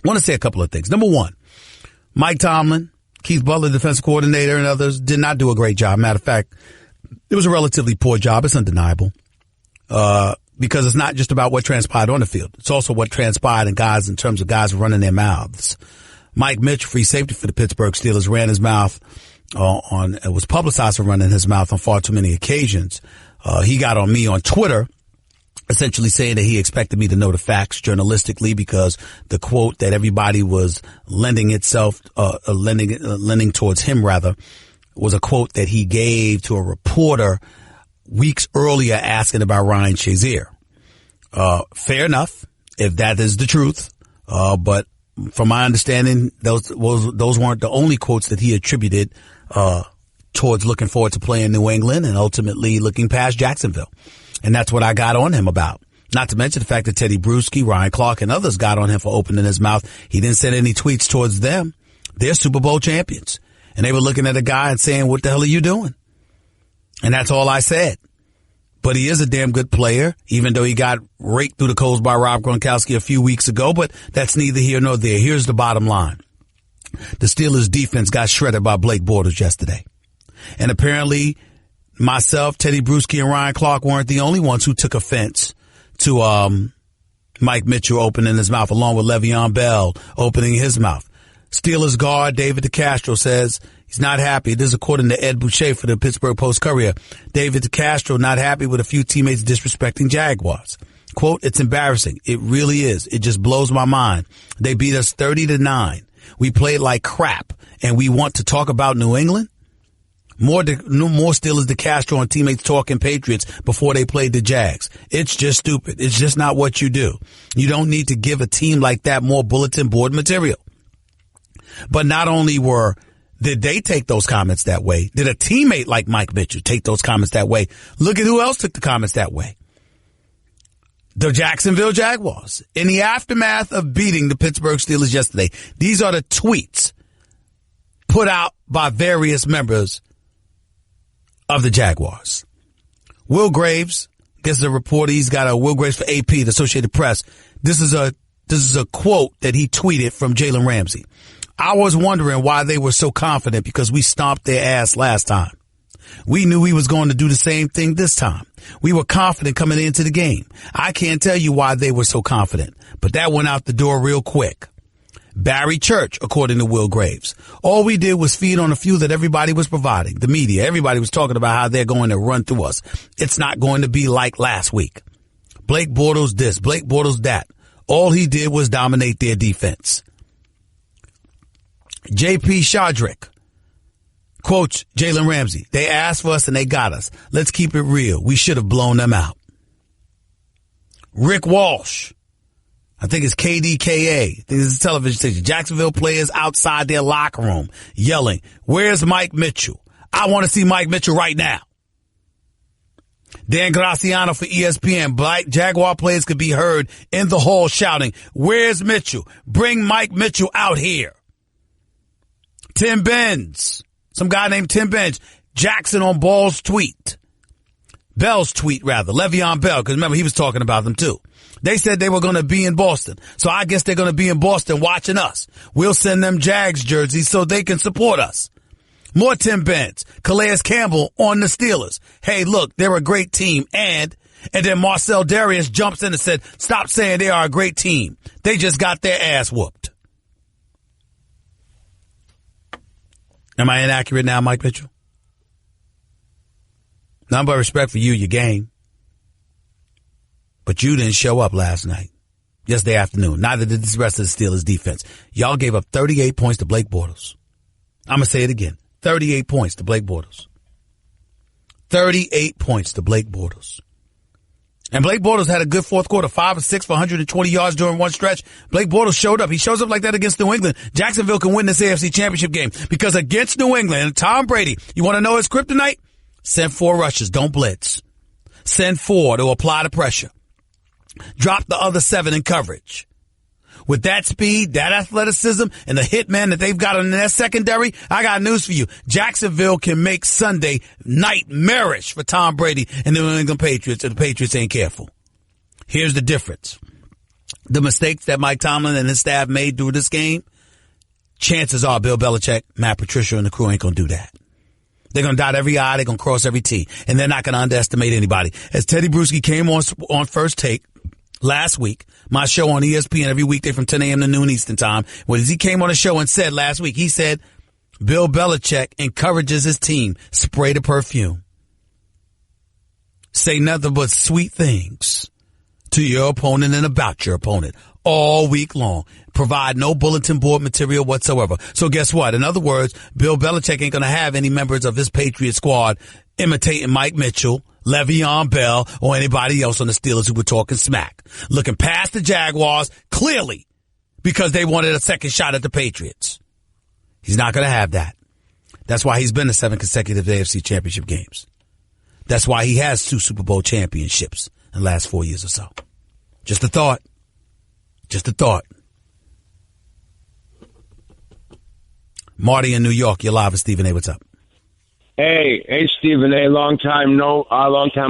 Speaker 5: want to say a couple of things. Number one, Mike Tomlin, Keith Butler, defensive coordinator, and others did not do a great job. Matter of fact, it was a relatively poor job. It's undeniable. Because it's not just about what transpired on the field. It's also what transpired in terms of guys running their mouths. Mike Mitch, free safety for the Pittsburgh Steelers, ran his mouth it was publicized for running his mouth on far too many occasions. He got on me on Twitter, essentially saying that he expected me to know the facts journalistically because the quote that everybody was lending towards him rather, was a quote that he gave to a reporter weeks earlier asking about Ryan Shazier. Fair enough, if that is the truth. But from my understanding, those weren't the only quotes that he attributed towards looking forward to playing New England and ultimately looking past Jacksonville. And that's what I got on him about. Not to mention the fact that Teddy Bruschi, Ryan Clark, and others got on him for opening his mouth. He didn't send any tweets towards them. They're Super Bowl champions. And they were looking at a guy and saying, what the hell are you doing? And that's all I said. But he is a damn good player, even though he got raked through the coals by Rob Gronkowski a few weeks ago. But that's neither here nor there. Here's the bottom line. The Steelers defense got shredded by Blake Bortles yesterday. And apparently myself, Teddy Bruschi, and Ryan Clark weren't the only ones who took offense to Mike Mitchell opening his mouth, along with Le'Veon Bell opening his mouth. Steelers guard David DeCastro says he's not happy. This is according to Ed Boucher for the Pittsburgh Post-Courier. David DeCastro not happy with a few teammates disrespecting Jaguars. Quote, it's embarrassing. It really is. It just blows my mind. They beat us 30-9. We played like crap, and we want to talk about New England? More Steelers DeCastro and teammates talking Patriots before they played the Jags. It's just stupid. It's just not what you do. You don't need to give a team like that more bulletin board material. But not only did they take those comments that way, did a teammate like Mike Mitchell take those comments that way? Look at who else took the comments that way. The Jacksonville Jaguars. In the aftermath of beating the Pittsburgh Steelers yesterday, these are the tweets put out by various members of the Jaguars. Will Graves, this is a reporter, he's got a Will Graves for AP, the Associated Press. This is a quote that he tweeted from Jalen Ramsey. I was wondering why they were so confident because we stomped their ass last time. We knew we was going to do the same thing this time. We were confident coming into the game. I can't tell you why they were so confident, but that went out the door real quick. Barry Church, according to Will Graves. All we did was feed on a few that everybody was providing. The media, everybody was talking about how they're going to run through us. It's not going to be like last week. Blake Bortles this, Blake Bortles that. All he did was dominate their defense. J.P. Shadrick quotes Jalen Ramsey. They asked for us and they got us. Let's keep it real. We should have blown them out. Rick Walsh. I think it's KDKA. I think it's a television station. Jacksonville players outside their locker room yelling, where's Mike Mitchell? I want to see Mike Mitchell right now. Dan Graciano for ESPN. Black Jaguar players could be heard in the hall shouting, where's Mitchell? Bring Mike Mitchell out here. Tim Benz. Some guy named Tim Benz. Jackson on Bell's tweet, rather. Le'Veon Bell, because remember, he was talking about them too. They said they were going to be in Boston. So I guess they're going to be in Boston watching us. We'll send them Jags jerseys so they can support us. More Tim Benz, Calais Campbell on the Steelers. Hey, look, they're a great team. And then Marcel Darius jumps in and said, stop saying they are a great team. They just got their ass whooped. Am I inaccurate now, Mike Mitchell? None but respect for you, your game. But you didn't show up last night, yesterday afternoon. Neither did the rest of the Steelers defense. Y'all gave up 38 points to Blake Bortles. I'm going to say it again. 38 points to Blake Bortles. 38 points to Blake Bortles. And Blake Bortles had a good fourth quarter, 5 of 6 for 120 yards during one stretch. Blake Bortles showed up. He shows up like that against New England. Jacksonville can win this AFC Championship game because against New England and Tom Brady, you want to know his kryptonite? Send 4 rushes. Don't blitz. Send 4 to apply the pressure. Drop the other 7 in coverage. With that speed, that athleticism, and the hitman that they've got in their secondary, I got news for you. Jacksonville can make Sunday nightmarish for Tom Brady and the New England Patriots, and the Patriots ain't careful. Here's the difference. The mistakes that Mike Tomlin and his staff made through this game, chances are Bill Belichick, Matt Patricia, and the crew ain't going to do that. They're going to dot every I, they're going to cross every T, and they're not going to underestimate anybody. As Teddy Bruschi came on First Take last week, my show on ESPN every weekday from 10 a.m. to noon Eastern time, when he came on the show and said last week, he said, Bill Belichick encourages his team, spray the perfume. Say nothing but sweet things to your opponent and about your opponent all week long. Provide no bulletin board material whatsoever. So guess what? In other words, Bill Belichick ain't going to have any members of his Patriot squad imitating Mike Mitchell, Le'Veon Bell, or anybody else on the Steelers who were talking smack. Looking past the Jaguars, clearly, because they wanted a second shot at the Patriots. He's not going to have that. That's why he's been to 7 consecutive AFC Championship games. That's why he has 2 Super Bowl championships in the last 4 years or so. Just a thought. Just a thought. Marty in New York, you're live with Stephen A. What's up?
Speaker 10: Hey, Stephen A. Long time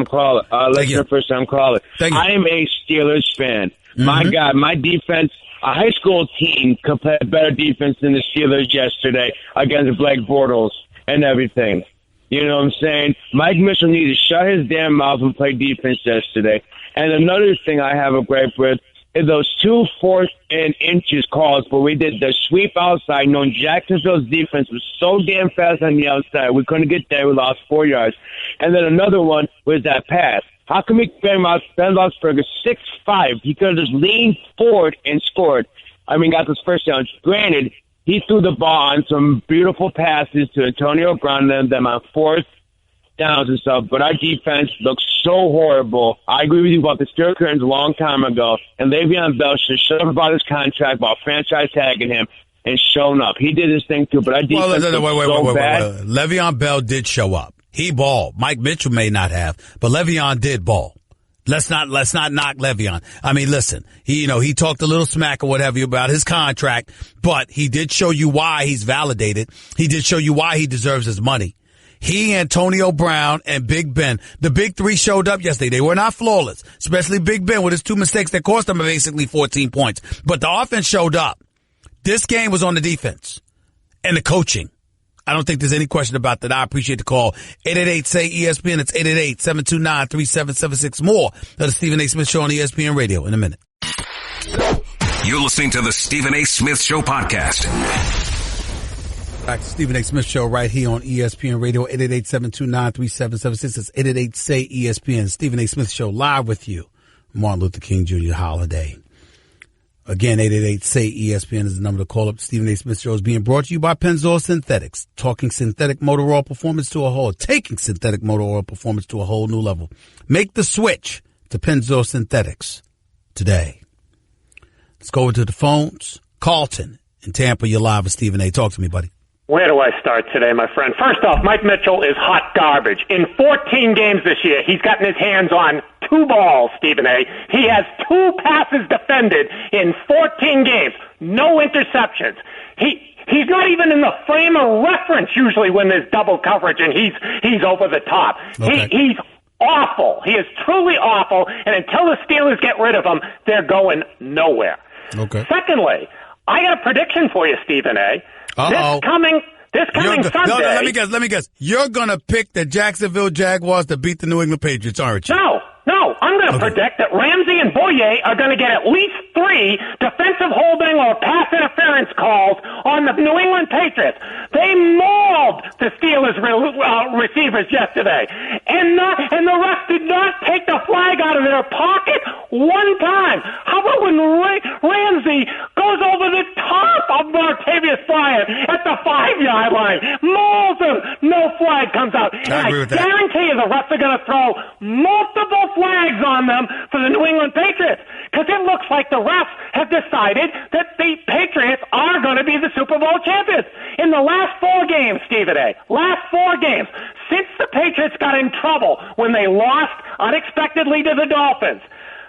Speaker 10: caller. Listener, first time caller. I am a Steelers fan. Mm-hmm. My God, my defense, a high school team could play better defense than the Steelers yesterday against Blake Bortles and everything. You know what I'm saying? Mike Mitchell needed to shut his damn mouth and play defense yesterday. And another thing I have a gripe with is those 2 4th and inches calls where we did the sweep outside, knowing Jacksonville's defense was so damn fast on the outside. We couldn't get there. We lost 4 yards. And then another one was that pass. How come we Ben Roethlisberger 6'5"? He could have just leaned forward and scored. Got this first down. Granted, he threw the ball on some beautiful passes to Antonio Brown and them on 4th downs and stuff, but our defense looks so horrible. I agree with you about the Steelers curtains a long time ago, and Le'Veon Bell should shut up about his contract, about franchise tagging him, and showing up. He did his thing too, but our defense looks bad.
Speaker 5: Le'Veon Bell did show up. He balled. Mike Mitchell may not have, but Le'Veon did ball. Let's not knock Le'Veon. Listen, he talked a little smack or whatever about his contract, but he did show you why he's validated. He did show you why he deserves his money. He, Antonio Brown, and Big Ben, the big 3 showed up yesterday. They were not flawless, especially Big Ben with his 2 mistakes that cost him basically 14 points. But the offense showed up. This game was on the defense and the coaching. I don't think there's any question about that. I appreciate the call. 888-SAY-ESPN. It's 888-729-3776. More of the Stephen A. Smith Show on ESPN Radio in a minute.
Speaker 4: You're listening to the Stephen A. Smith Show podcast.
Speaker 5: Back to Stephen A. Smith Show right here on ESPN Radio, 888-729-3776. It's 888-SAY-ESPN. Stephen A. Smith Show live with you. Martin Luther King Jr. holiday. Again, 888-SAY-ESPN is the number to call up. Stephen A. Smith Show is being brought to you by Pennzoil Synthetics. Talking synthetic motor oil performance to a whole. Taking synthetic motor oil performance to a whole new level. Make the switch to Pennzoil Synthetics today. Let's go over to the phones. Carlton in Tampa, you're live with Stephen A. Talk to me, buddy.
Speaker 11: Where do I start today, my friend? First off, Mike Mitchell is hot garbage. In 14 games this year, he's gotten his hands on 2 balls, Stephen A. He has 2 passes defended in 14 games. No interceptions. He's not even in the frame of reference usually when there's double coverage and he's over the top.
Speaker 5: Okay.
Speaker 11: He's awful. He is truly awful, and until the Steelers get rid of him, they're going nowhere.
Speaker 5: Okay.
Speaker 11: Secondly, I got a prediction for you, Stephen A.
Speaker 5: Uh-oh.
Speaker 11: This coming Sunday.
Speaker 5: No, let me guess. You're going to pick the Jacksonville Jaguars to beat the New England Patriots, aren't you?
Speaker 11: No, I'm going to predict that Ramsey and Boye are going to get at least 3 defensive holding or pass interference calls on the New England Patriots. They mauled the Steelers receivers yesterday, and the refs did not take the flag out of their pocket one time. How about when Ramsey goes over the top of Martavius Bryant at the 5-yard line, mauls him, no flag comes out.
Speaker 5: I agree with that.
Speaker 11: Guarantee you the refs are going to throw multiple flags on them for the New England Patriots, because it looks like the refs have decided that the Patriots are going to be the Super Bowl champions. In the last 4 games, Stephen A., since the Patriots got in trouble when they lost unexpectedly to the Dolphins,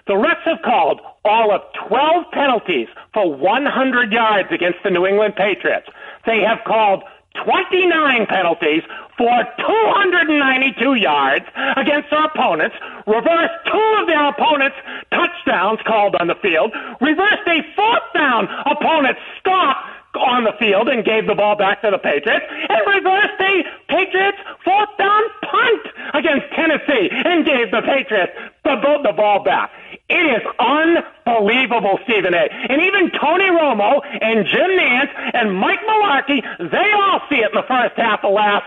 Speaker 11: the refs have called all of 12 penalties for 100 yards against the New England Patriots. They have called 29 penalties for 292 yards against their opponents, reversed 2 of their opponents' touchdowns called on the field, reversed a 4th down opponent's stop on the field and gave the ball back to the Patriots, and reversed a Patriots 4th down punt against Tennessee and gave the Patriots the ball back. It is unbelievable, Stephen A. And even Tony Romo and Jim Nantz and Mike Mularkey, they all see it in the first half of last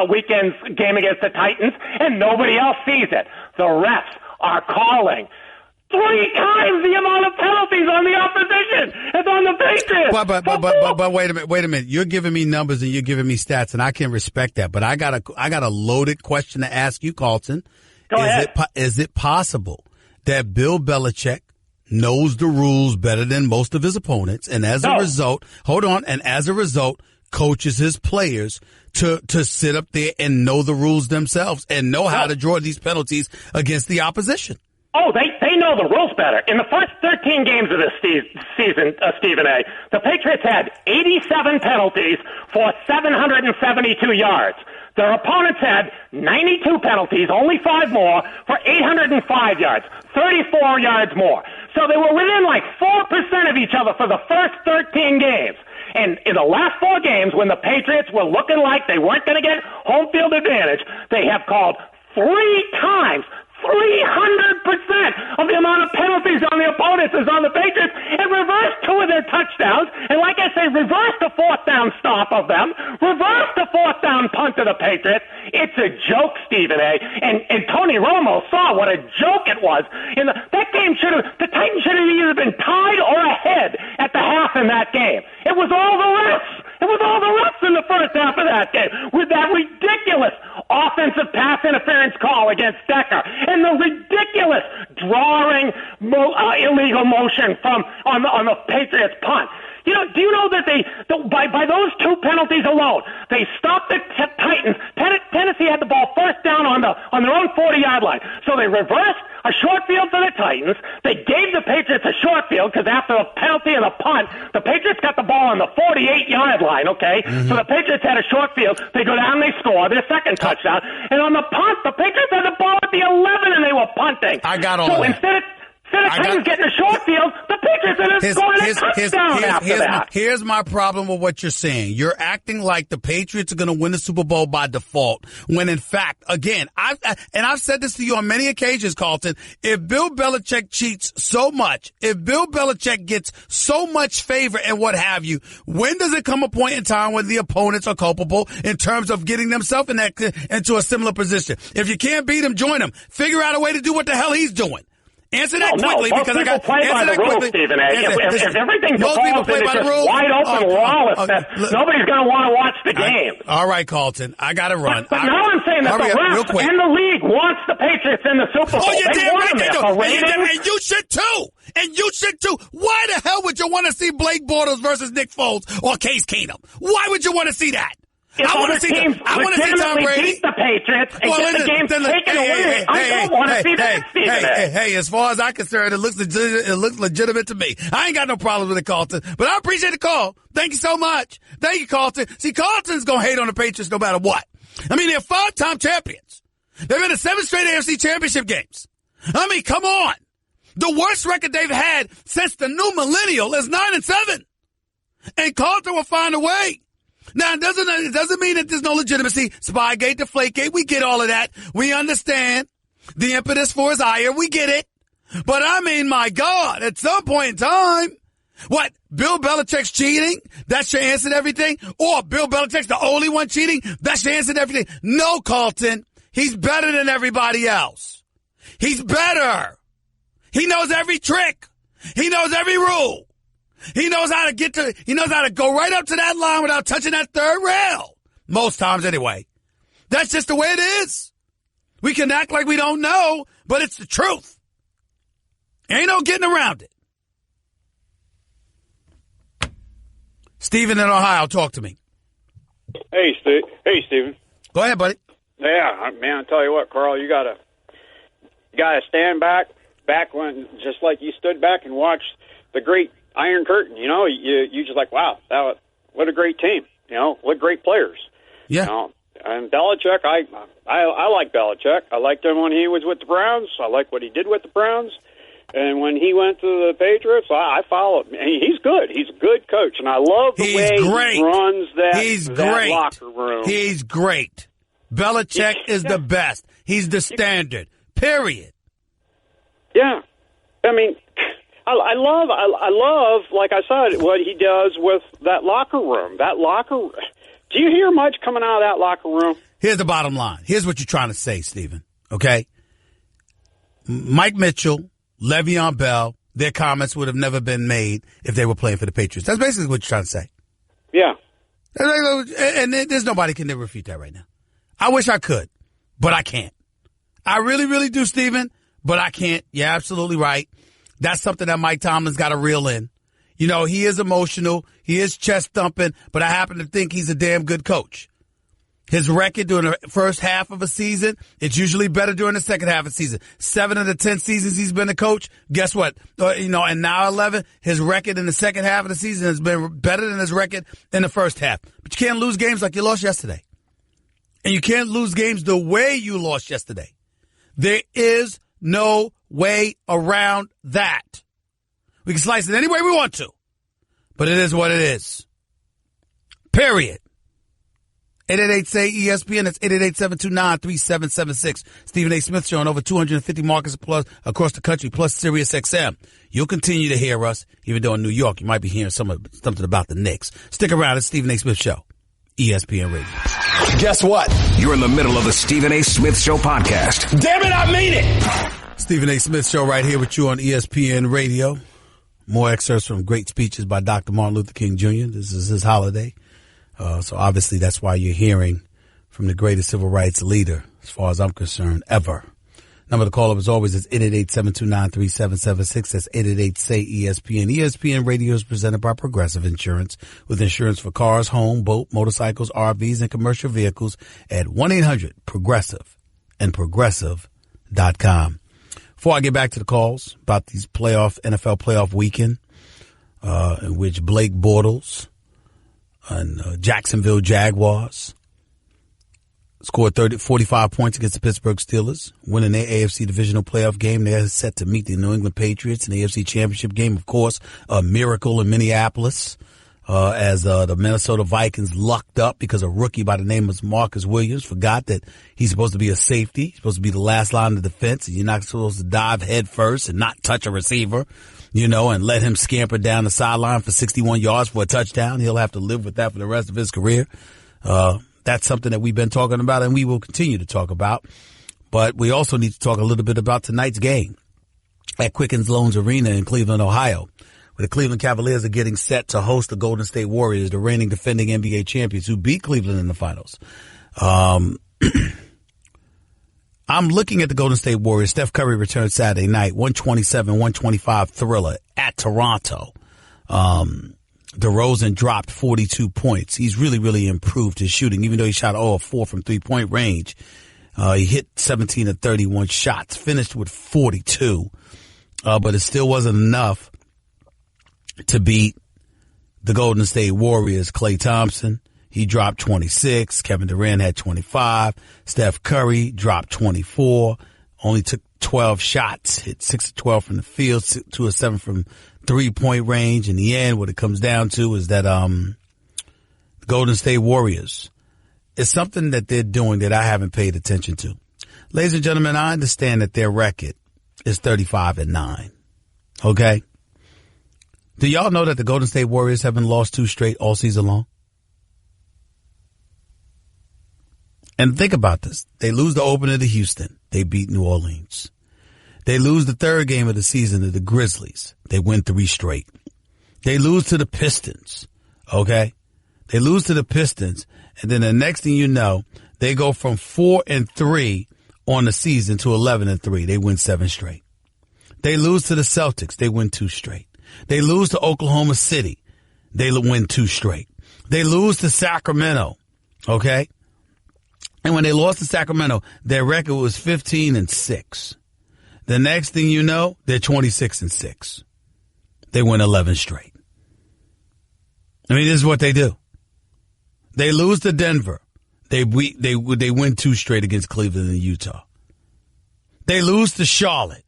Speaker 11: weekend's game against the Titans, and nobody else sees it. The refs are calling 3 times the amount of penalties on the opposition as on the Patriots.
Speaker 5: But wait a minute. You're giving me numbers and you're giving me stats, and I can respect that. But I got a loaded question to ask you, Carlton.
Speaker 11: Go ahead.
Speaker 5: Is it possible that Bill Belichick knows the rules better than most of his opponents, and as a result, coaches his players to sit up there and know the rules themselves and know how to draw these penalties against the opposition?
Speaker 11: Oh, they know the rules better. In the first 13 games of this season, Stephen A., the Patriots had 87 penalties for 772 yards. Their opponents had 92 penalties, only 5 more, for 805 yards, 34 yards more. So they were within like 4% of each other for the first 13 games. And in the last 4 games, when the Patriots were looking like they weren't going to get home field advantage, they have called 3 times 300% of the amount of penalties on the opponents is on the Patriots, and reversed 2 of their touchdowns. And like I say, reversed the 4th down stop of them, reversed the 4th down punt to the Patriots. It's a joke, Stephen A. And Tony Romo saw what a joke it was. That game the Titans should have either been tied or ahead at the half in that game. It was all the refs. It was all the refs in the first half of that game with that ridiculous offensive pass interference call against Decker and the ridiculous drawing illegal motion on the Patriots punt. Do you know that by those 2 penalties alone, they stopped the Titans. Tennessee had the ball first down on their own 40-yard line. So they reversed a short field for the Titans. They gave the Patriots a short field because after the penalty and the punt, the Patriots got the ball on the 48-yard line, okay? Mm-hmm. So the Patriots had a short field. They go down and they score their second touchdown. And on the punt, the Patriots had the ball at the 11 and they were punting.
Speaker 5: I got all that.
Speaker 11: Instead of Titans getting a short field, the Patriots ended up scoring a touchdown after that.
Speaker 5: Here's my problem with what you're saying. You're acting like the Patriots are going to win the Super Bowl by default, when in fact, again, I've said this to you on many occasions, Carlton, if Bill Belichick cheats so much, if Bill Belichick gets so much favor and what have you, when does it come a point in time when the opponents are culpable in terms of getting themselves into a similar position? If you can't beat him, join him. Figure out a way to do what the hell he's doing. Answer that quickly, because I got
Speaker 11: play by the rules, Stephen A. If everything defaults into just wide open lawlessness, nobody's going to want to watch the game.
Speaker 5: All right, Carlton, I got to run.
Speaker 11: But now I'm saying that the refs and the league wants the Patriots in the Super Bowl.
Speaker 5: Oh, you're
Speaker 11: damn right they do.
Speaker 5: And you should too. And you should too. Why the hell would you want to see Blake Bortles versus Nick Foles or Case Keenum? Why would you want to see that?
Speaker 11: If other teams legitimately beat the Patriots and get the game taken away, I don't want to see that, Stephen A.
Speaker 5: Hey, as far as I'm concerned, it looks legitimate to me. I ain't got no problem with it, Carlton, but I appreciate the call. Thank you so much. Thank you, Carlton. See, Carlton's going to hate on the Patriots no matter what. I mean, they're 5-time champions. They've been to 7 straight AFC championship games. I mean, come on. The worst record they've had since the new millennial is 9-7. And Carlton will find a way. Now, it doesn't mean that there's no legitimacy. Spygate, Deflategate, we get all of that. We understand the impetus for his ire. We get it. But I mean, my God, at some point in time, what, Bill Belichick's cheating? That's your answer to everything? Or Bill Belichick's the only one cheating? That's your answer to everything? No, Carlton. He's better than everybody else. He's better. He knows every trick. He knows every rule. He knows how to go right up to that line without touching that third rail. Most times anyway. That's just the way it is. We can act like we don't know, but it's the truth. Ain't no getting around it. Steven in Ohio, talk to me.
Speaker 12: Hey, Steven.
Speaker 5: Go ahead, buddy.
Speaker 12: Yeah, man, I tell you what, Carl, you gotta stand back when, just like you stood back and watched the great Iron Curtain. You know, you just like, wow, what a great team. You know, what great players.
Speaker 5: Yeah.
Speaker 12: You know, and Belichick, I like Belichick. I liked him when he was with the Browns. I like what he did with the Browns. And when he went to the Patriots, I followed him. He's good. He's a good coach, and I love the way he runs that locker room.
Speaker 5: He's great. Belichick is the best. He's the standard. Period.
Speaker 12: Yeah. I mean, I love, like I said, what he does with that locker room. Do you hear much coming out of that locker room?
Speaker 5: Here's the bottom line. Here's what you're trying to say, Stephen. Okay? Mike Mitchell, Le'Veon Bell, their comments would have never been made if they were playing for the Patriots. That's basically what you're trying to say.
Speaker 12: Yeah.
Speaker 5: And there's nobody can never refute that right now. I wish I could, but I can't. I really, really do, Stephen, but I can't. You're absolutely right. That's something that Mike Tomlin's got to reel in. You know, he is emotional. He is chest thumping, but I happen to think he's a damn good coach. His record during the first half of a season, it's usually better during the second half of the season. 7 of the 10 seasons he's been a coach, guess what? And now 11, his record in the second half of the season has been better than his record in the first half. But you can't lose games like you lost yesterday. And you can't lose games the way you lost yesterday. There is no way around that. We can slice it any way we want to, but it is what it is. Period. 888-SAY-ESPN. That's 888-729-3776. Stephen A. Smith Show on over 250 markets plus across the country, plus Sirius XM. You'll continue to hear us, even though in New York you might be hearing something about the Knicks. Stick around. It's Stephen A. Smith Show, ESPN Radio.
Speaker 4: Guess what? You're in the middle of the Stephen A. Smith Show podcast.
Speaker 5: Damn it, I mean it! Stephen A. Smith Show right here with you on ESPN Radio. More excerpts from great speeches by Dr. Martin Luther King Jr. This is his holiday. So obviously that's why you're hearing from the greatest civil rights leader, as far as I'm concerned, ever. Number to call up as always is 888-729-3776. That's 888-SAY-ESPN. ESPN Radio is presented by Progressive Insurance, with insurance for cars, home, boat, motorcycles, RVs, and commercial vehicles at 1-800-PROGRESSIVE and Progressive.com. Before I get back to the calls about these NFL playoff weekend, in which Blake Bortles and Jacksonville Jaguars scored 45 points against the Pittsburgh Steelers, winning their AFC divisional playoff game. They're set to meet the New England Patriots in the AFC Championship game. Of course, a miracle in Minneapolis as the Minnesota Vikings lucked up because a rookie by the name of Marcus Williams forgot that he's supposed to be a safety. He's supposed to be the last line of defense, and you're not supposed to dive head first and not touch a receiver, and let him scamper down the sideline for 61 yards for a touchdown. He'll have to live with that for the rest of his career. That's something that we've been talking about and we will continue to talk about. But we also need to talk a little bit about tonight's game at Quicken Loans Arena in Cleveland, Ohio, where the Cleveland Cavaliers are getting set to host the Golden State Warriors, the reigning defending NBA champions who beat Cleveland in the finals. I'm looking at the Golden State Warriors. Steph Curry returned Saturday night, 127-125 thriller at Toronto. DeRozan dropped 42 points. He's really, really improved his shooting, even though he shot 0 of 4 from three-point range. He hit 17 of 31 shots, finished with 42. But it still wasn't enough to beat the Golden State Warriors. Klay Thompson, He dropped 26. Kevin Durant had 25. Steph Curry dropped 24. Only took 12 shots, hit 6 of 12 from the field, 2 of 7 from 3-point range. In the end, what it comes down to is that Golden State Warriors is something that they're doing that I haven't paid attention to. Ladies and gentlemen, I understand that their record is 35-9. Okay? Do y'all know that the Golden State Warriors haven't lost 2 straight all season long? And think about this. They lose the opener to Houston. They beat New Orleans. They lose the 3rd game of the season to the Grizzlies. They win 3 straight. They lose to the Pistons. Okay? They lose to the Pistons. And then the next thing you know, they go from 4-3 on the season to 11-3. They win 7 straight. They lose to the Celtics. They win 2 straight. They lose to Oklahoma City. They win 2 straight. They lose to Sacramento. Okay? And when they lost to Sacramento, their record was 15-6. The next thing you know, they're 26-6. They win 11 straight. I mean, this is what they do. They lose to Denver. They win 2 straight against Cleveland and Utah. They lose to Charlotte.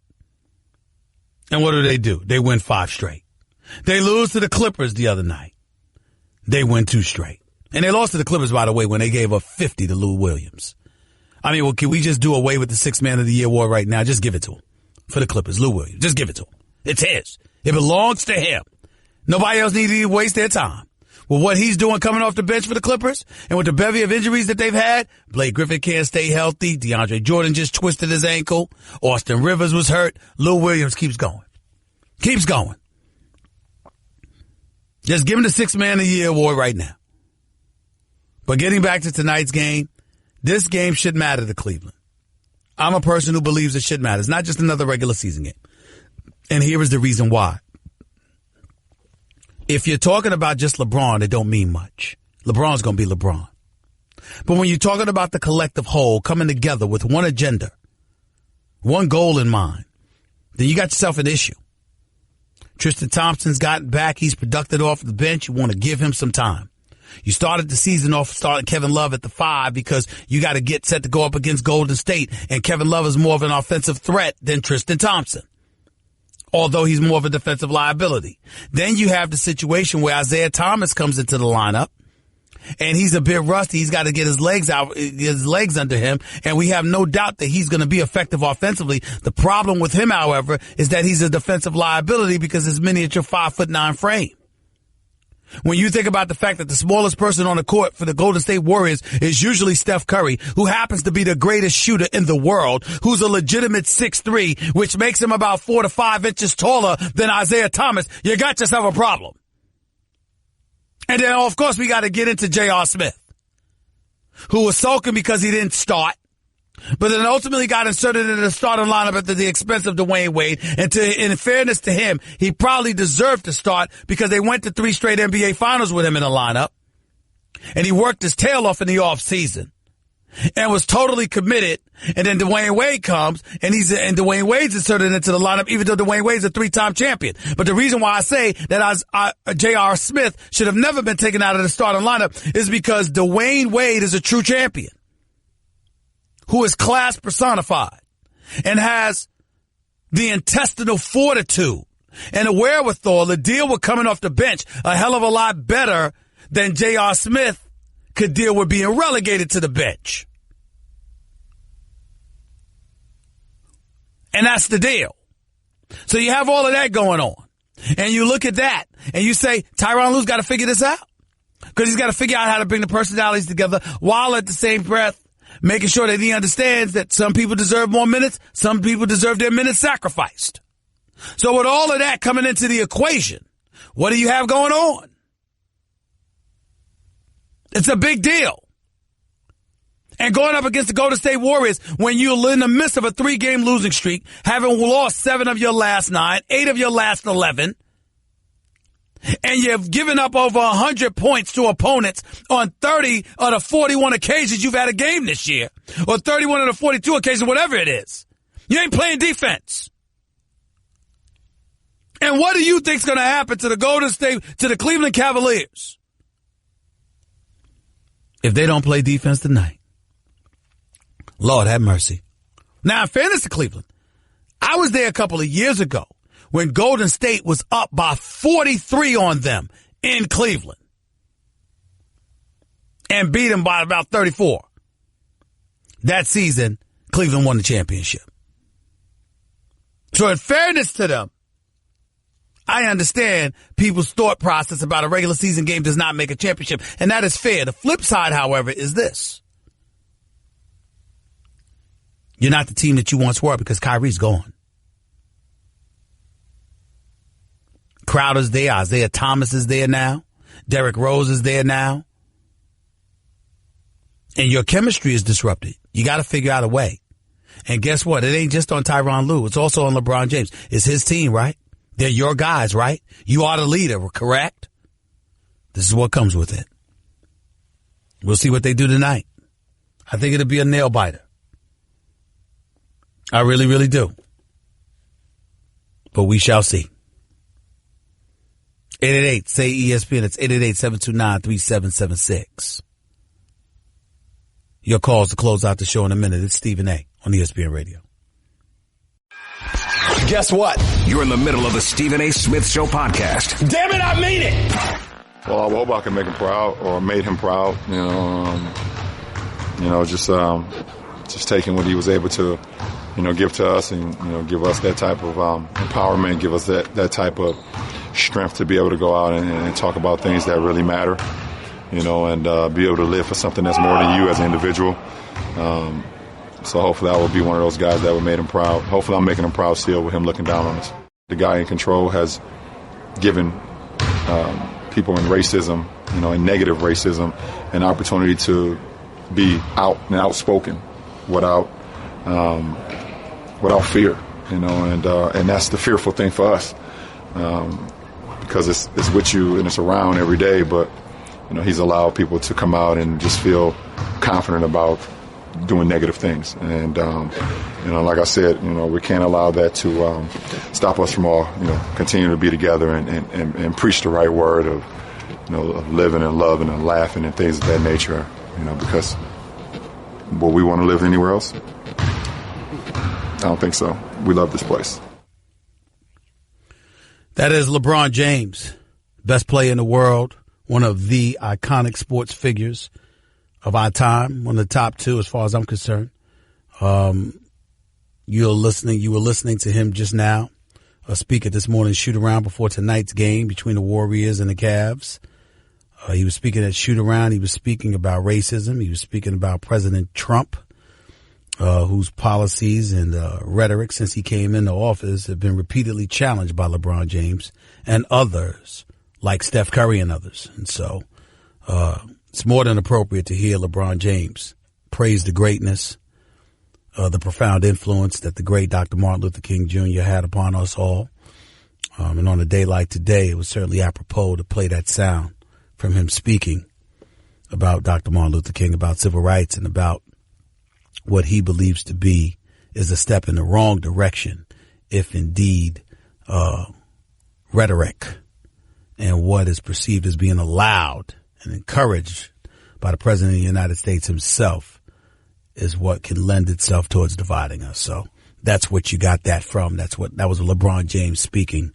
Speaker 5: And what do? They win 5 straight. They lose to the Clippers the other night. They win 2 straight. And they lost to the Clippers, by the way, when they gave up 50 to Lou Williams. I mean, well, can we just do away with the 6th Man of the Year award right now? Just give it to him. For the Clippers, Lou Williams. Just give it to him. It's his. It belongs to him. Nobody else needs to waste their time. With what he's doing coming off the bench for the Clippers, and with the bevy of injuries that they've had, Blake Griffin can't stay healthy. DeAndre Jordan just twisted his ankle. Austin Rivers was hurt. Lou Williams keeps going. Keeps going. Just give him the 6th Man of the Year award right now. But getting back to tonight's game, this game should matter to Cleveland. I'm a person who believes it should matter. It's not just another regular season game. And here is the reason why. If you're talking about just LeBron, it don't mean much. LeBron's going to be LeBron. But when you're talking about the collective whole coming together with one agenda, one goal in mind, then you got yourself an issue. Tristan Thompson's gotten back. He's productive off the bench. You want to give him some time. You started the season off starting Kevin Love at the 5 because you got to get set to go up against Golden State, and Kevin Love is more of an offensive threat than Tristan Thompson, although he's more of a defensive liability. Then you have the situation where Isaiah Thomas comes into the lineup, and he's a bit rusty. He's got to get his legs under him, and we have no doubt that he's going to be effective offensively. The problem with him, however, is that he's a defensive liability because his miniature 5'9" frame. When you think about the fact that the smallest person on the court for the Golden State Warriors is usually Steph Curry, who happens to be the greatest shooter in the world, who's a legitimate 6'3", which makes him about 4 to 5 inches taller than Isaiah Thomas, you got yourself a problem. And then, of course, we got to get into J.R. Smith, who was sulking because he didn't start, but then ultimately got inserted into the starting lineup at the expense of Dwayne Wade. And in fairness to him, he probably deserved to start because they went to 3 straight NBA finals with him in the lineup. And he worked his tail off in the off season and was totally committed. And then Dwayne Wade comes and Dwayne Wade's inserted into the lineup, even though Dwayne Wade's a 3-time champion. But the reason why I say that J.R. Smith should have never been taken out of the starting lineup is because Dwayne Wade is a true champion, who is class personified and has the intestinal fortitude and the wherewithal to deal with coming off the bench a hell of a lot better than J.R. Smith could deal with being relegated to the bench. And that's the deal. So you have all of that going on. And you look at that and you say, Tyronn Lue's got to figure this out. Because he's got to figure out how to bring the personalities together while at the same breath making sure that he understands that some people deserve more minutes, some people deserve their minutes sacrificed. So with all of that coming into the equation, what do you have going on? It's a big deal. And going up against the Golden State Warriors when you're in the midst of a 3-game losing streak, having lost 7 of your last 9, 8 of your last 11, and you've given up over 100 points to opponents on 30 of the 41 occasions you've had a game this year, or 31 of the 42 occasions, whatever it is. You ain't playing defense. And what do you think's going to happen to the Golden State, to the Cleveland Cavaliers if they don't play defense tonight, Lord have mercy. Now, in fairness to Cleveland, I was there a couple of years ago when Golden State was up by 43 on them in Cleveland and beat them by about 34. That season, Cleveland won the championship. So in fairness to them, I understand people's thought process about a regular season game does not make a championship, and that is fair. The flip side, however, is this. You're not the team that you once were because Kyrie's gone. Crowder's there. Isaiah Thomas is there now. Derrick Rose is there now. And your chemistry is disrupted. You got to figure out a way. And guess what? It ain't just on Tyronn Lue. It's also on LeBron James. It's his team, right? They're your guys, right? You are the leader, correct? This is what comes with it. We'll see what they do tonight. I think it'll be a nail biter. I really, really do. But we shall see. 888, say ESPN. It's 888-729-3776. Your calls to close out the show in a minute. It's Stephen A. on ESPN Radio.
Speaker 4: Guess what? You're in the middle of the Stephen A. Smith Show podcast.
Speaker 13: Damn it, I mean it!
Speaker 14: Well, I hope I can make him proud or made him proud. Just taking what he was able to, give to us and, give us that type of empowerment, give us that type of strength to be able to go out and talk about things that really matter, and be able to live for something that's more than you as an individual. So hopefully I will be one of those guys that would make him proud. Hopefully I'm making him proud still with him looking down on us. The guy in control has given people in racism, in negative racism, an opportunity to be out and outspoken without fear, and that's the fearful thing for us, because it's with you and it's around every day. But he's allowed people to come out and just feel confident about doing negative things, and like I said, we can't allow that to stop us from all continuing to be together and preach the right word of of living and loving and laughing and things of that nature, because will we want to live anywhere else? I don't think so. We love this place.
Speaker 5: That is LeBron James, best player in the world, one of the iconic sports figures of our time, one of the top two as far as I'm concerned. You were listening to him just now speak at this morning's shoot around before tonight's game between the Warriors and the Cavs. He was speaking at shoot around. He was speaking about racism. He was speaking about President Trump, whose policies and rhetoric since he came into office have been repeatedly challenged by LeBron James and others like Steph Curry and others. And so it's more than appropriate to hear LeBron James praise the greatness, the profound influence that the great Dr. Martin Luther King Jr. had upon us all. And on a day like today, it was certainly apropos to play that sound from him speaking about Dr. Martin Luther King, about civil rights, and about what he believes to be is a step in the wrong direction, if indeed rhetoric and what is perceived as being allowed and encouraged by the President of the United States himself is what can lend itself towards dividing us. So that's what you got that from. That was LeBron James speaking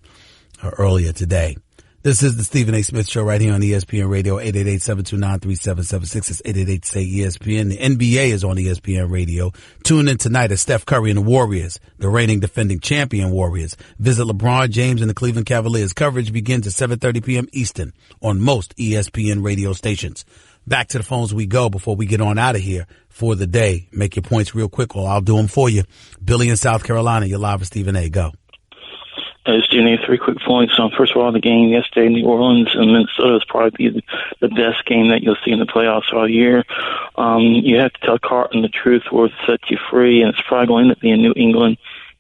Speaker 5: earlier today. This is the Stephen A. Smith Show right here on ESPN Radio, 888-729-3776. It's 888-SAY-ESPN. The NBA is on ESPN Radio. Tune in tonight as Steph Curry and the Warriors, the reigning defending champion Warriors, visit LeBron James and the Cleveland Cavaliers. Coverage begins at 7:30 p.m. Eastern on most ESPN radio stations. Back to the phones we go before we get on out of here for the day. Make your points real quick or I'll do them for you. Billy in South Carolina, you're live with Stephen A. Go.
Speaker 15: Stephen A., 3 quick points. First of all, the game yesterday in New Orleans and Minnesota is probably the best game that you'll see in the playoffs all year. You have to tell Carton the truth or set you free, and it's probably going to end up being New England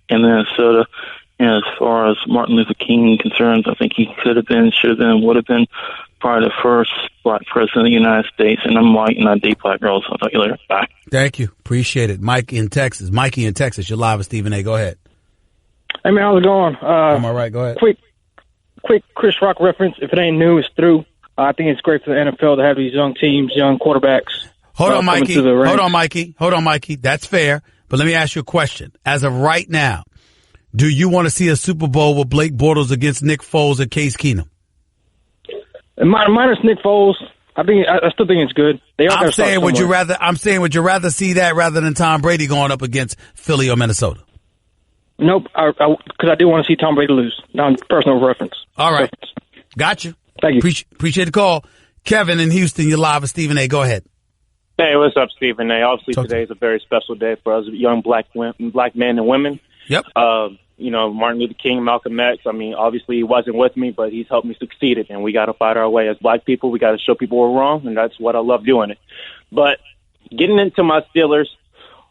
Speaker 15: and Minnesota. And as far as Martin Luther King concerns, I think he could have been, should have been, would have been probably the first black president of the United States. And I'm white and I date black girls. So I'll talk to you later. Bye.
Speaker 5: Thank you. Appreciate it. Mikey in Texas, you're live with Stephen A. Go ahead.
Speaker 16: Hey, man, how's it going?
Speaker 5: I'm all right. Go ahead.
Speaker 16: Quick Chris Rock reference. If it ain't new, it's through. I think it's great for the NFL to have these young teams, young quarterbacks,
Speaker 5: Hold on, Mikey. That's fair. But let me ask you a question. As of right now, do you want to see a Super Bowl with Blake Bortles against Nick Foles and Case Keenum?
Speaker 16: Minus Nick Foles, I still think it's good.
Speaker 5: I'm saying, would you rather see that rather than Tom Brady going up against Philly or Minnesota?
Speaker 16: Nope, because I do want to see Tom Brady lose. Non-personal reference.
Speaker 5: All right. Got you.
Speaker 16: Thank you.
Speaker 5: Appreciate the call. Kevin in Houston, you're live with Stephen A. Go ahead.
Speaker 13: Hey, what's up, Stephen A? Obviously, today is a very special day for us young black men and women.
Speaker 5: Yep.
Speaker 13: Martin Luther King, Malcolm X. I mean, obviously, he wasn't with me, but he's helped me succeed it, and we got to fight our way as black people. We got to show people we're wrong, and that's what I love doing it. But getting into my Steelers,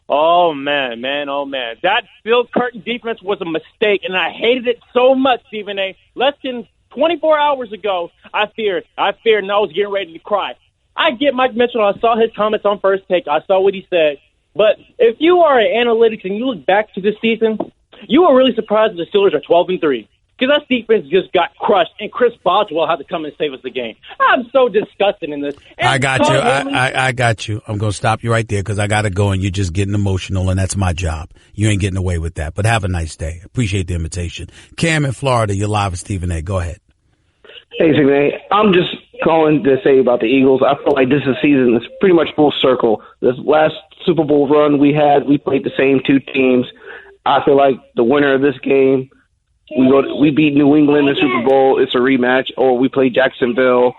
Speaker 13: oh, man. That Bill Curtin defense was a mistake, and I hated it so much, Stephen A. Less than 24 hours ago, I feared, and I was getting ready to cry. I get Mike Mitchell. I saw his comments on First Take. I saw what he said. But if you are in analytics and you look back to this season, you were really surprised that the Steelers are 12-3. Because that defense just got crushed, and Chris Boswell had to come and save us the game. I'm so disgusted in this. And
Speaker 5: I got you. I got you. I'm going to stop you right there because I got to go, and you're just getting emotional, and that's my job. You ain't getting away with that. But have a nice day. Appreciate the invitation. Cam in Florida, you're live with Stephen A. Go ahead.
Speaker 17: Hey, Stephen A. I'm just calling to say about the Eagles. I feel like this is a season that's pretty much full circle. This last Super Bowl run we played the same two teams. I feel like the winner of this game, we beat New England in the Super Bowl. It's a rematch, or we play Jacksonville,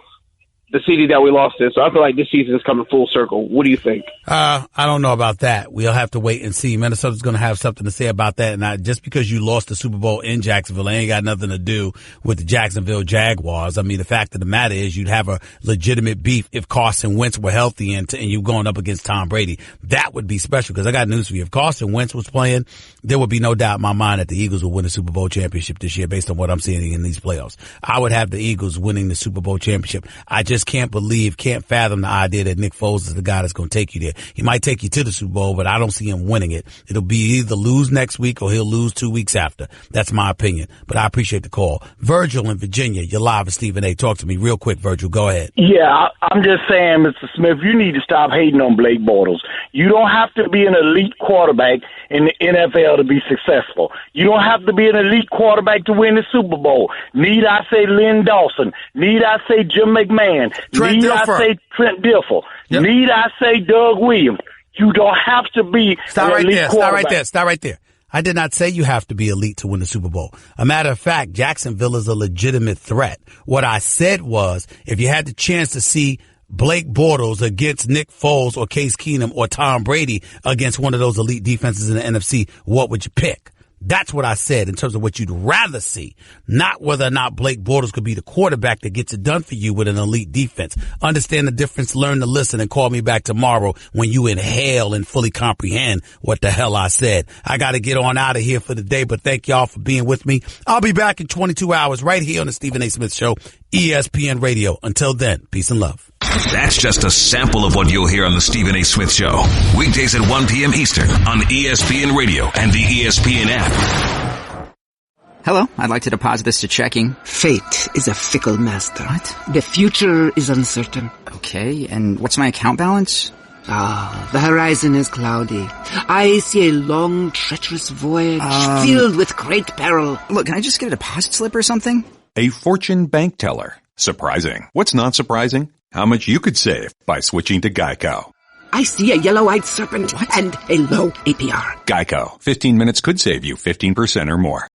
Speaker 17: the city that we lost in. So I feel like this season is coming full circle. What do you think?
Speaker 5: I don't know about that. We'll have to wait and see. Minnesota's going to have something to say about that. And just because you lost the Super Bowl in Jacksonville, it ain't got nothing to do with the Jacksonville Jaguars. I mean, the fact of the matter is you'd have a legitimate beef if Carson Wentz were healthy and you going up against Tom Brady. That would be special because I got news for you. If Carson Wentz was playing, there would be no doubt in my mind that the Eagles will win the Super Bowl championship this year based on what I'm seeing in these playoffs. I would have the Eagles winning the Super Bowl championship. I just can't fathom the idea that Nick Foles is the guy that's going to take you there. He might take you to the Super Bowl, but I don't see him winning it. It'll be either lose next week or he'll lose 2 weeks after. That's my opinion, but I appreciate the call. Virgil in Virginia, you're live with Stephen A. Talk to me real quick, Virgil. Go ahead.
Speaker 18: Yeah, I'm just saying, Mr. Smith, you need to stop hating on Blake Bortles. You don't have to be an elite quarterback in the NFL to be successful. You don't have to be an elite quarterback to win the Super Bowl. Need I say Lynn Dawson? Need I say Jim McMahon? Need I say Trent Dilfer? Yep. Need I say Doug Williams? You don't have to be
Speaker 5: Stop right there. I did not say you have to be elite to win the Super Bowl. A matter of fact, Jacksonville is a legitimate threat. What I said was, if you had the chance to see Blake Bortles against Nick Foles or Case Keenum or Tom Brady against one of those elite defenses in the NFC, what would you pick? That's what I said in terms of what you'd rather see, not whether or not Blake Bortles could be the quarterback that gets it done for you with an elite defense. Understand the difference, learn to listen, and call me back tomorrow when you inhale and fully comprehend what the hell I said. I got to get on out of here for the day, but thank y'all for being with me. I'll be back in 22 hours right here on the Stephen A. Smith Show, ESPN Radio. Until then, peace and love.
Speaker 4: That's just a sample of what you'll hear on the Stephen A. Smith Show. Weekdays at 1 p.m. Eastern on ESPN Radio and the ESPN app.
Speaker 19: Hello, I'd like to deposit this to checking.
Speaker 20: Fate is a fickle master.
Speaker 19: What?
Speaker 20: The future is uncertain.
Speaker 19: Okay, and what's my account balance?
Speaker 20: The horizon is cloudy. I see a long, treacherous voyage filled with great peril.
Speaker 19: Look, can I just get a deposit slip or something?
Speaker 3: A fortune bank teller. Surprising. What's not surprising? How much you could save by switching to Geico.
Speaker 20: I see a yellow-eyed serpent and a low APR.
Speaker 3: Geico. 15 minutes could save you 15% or more.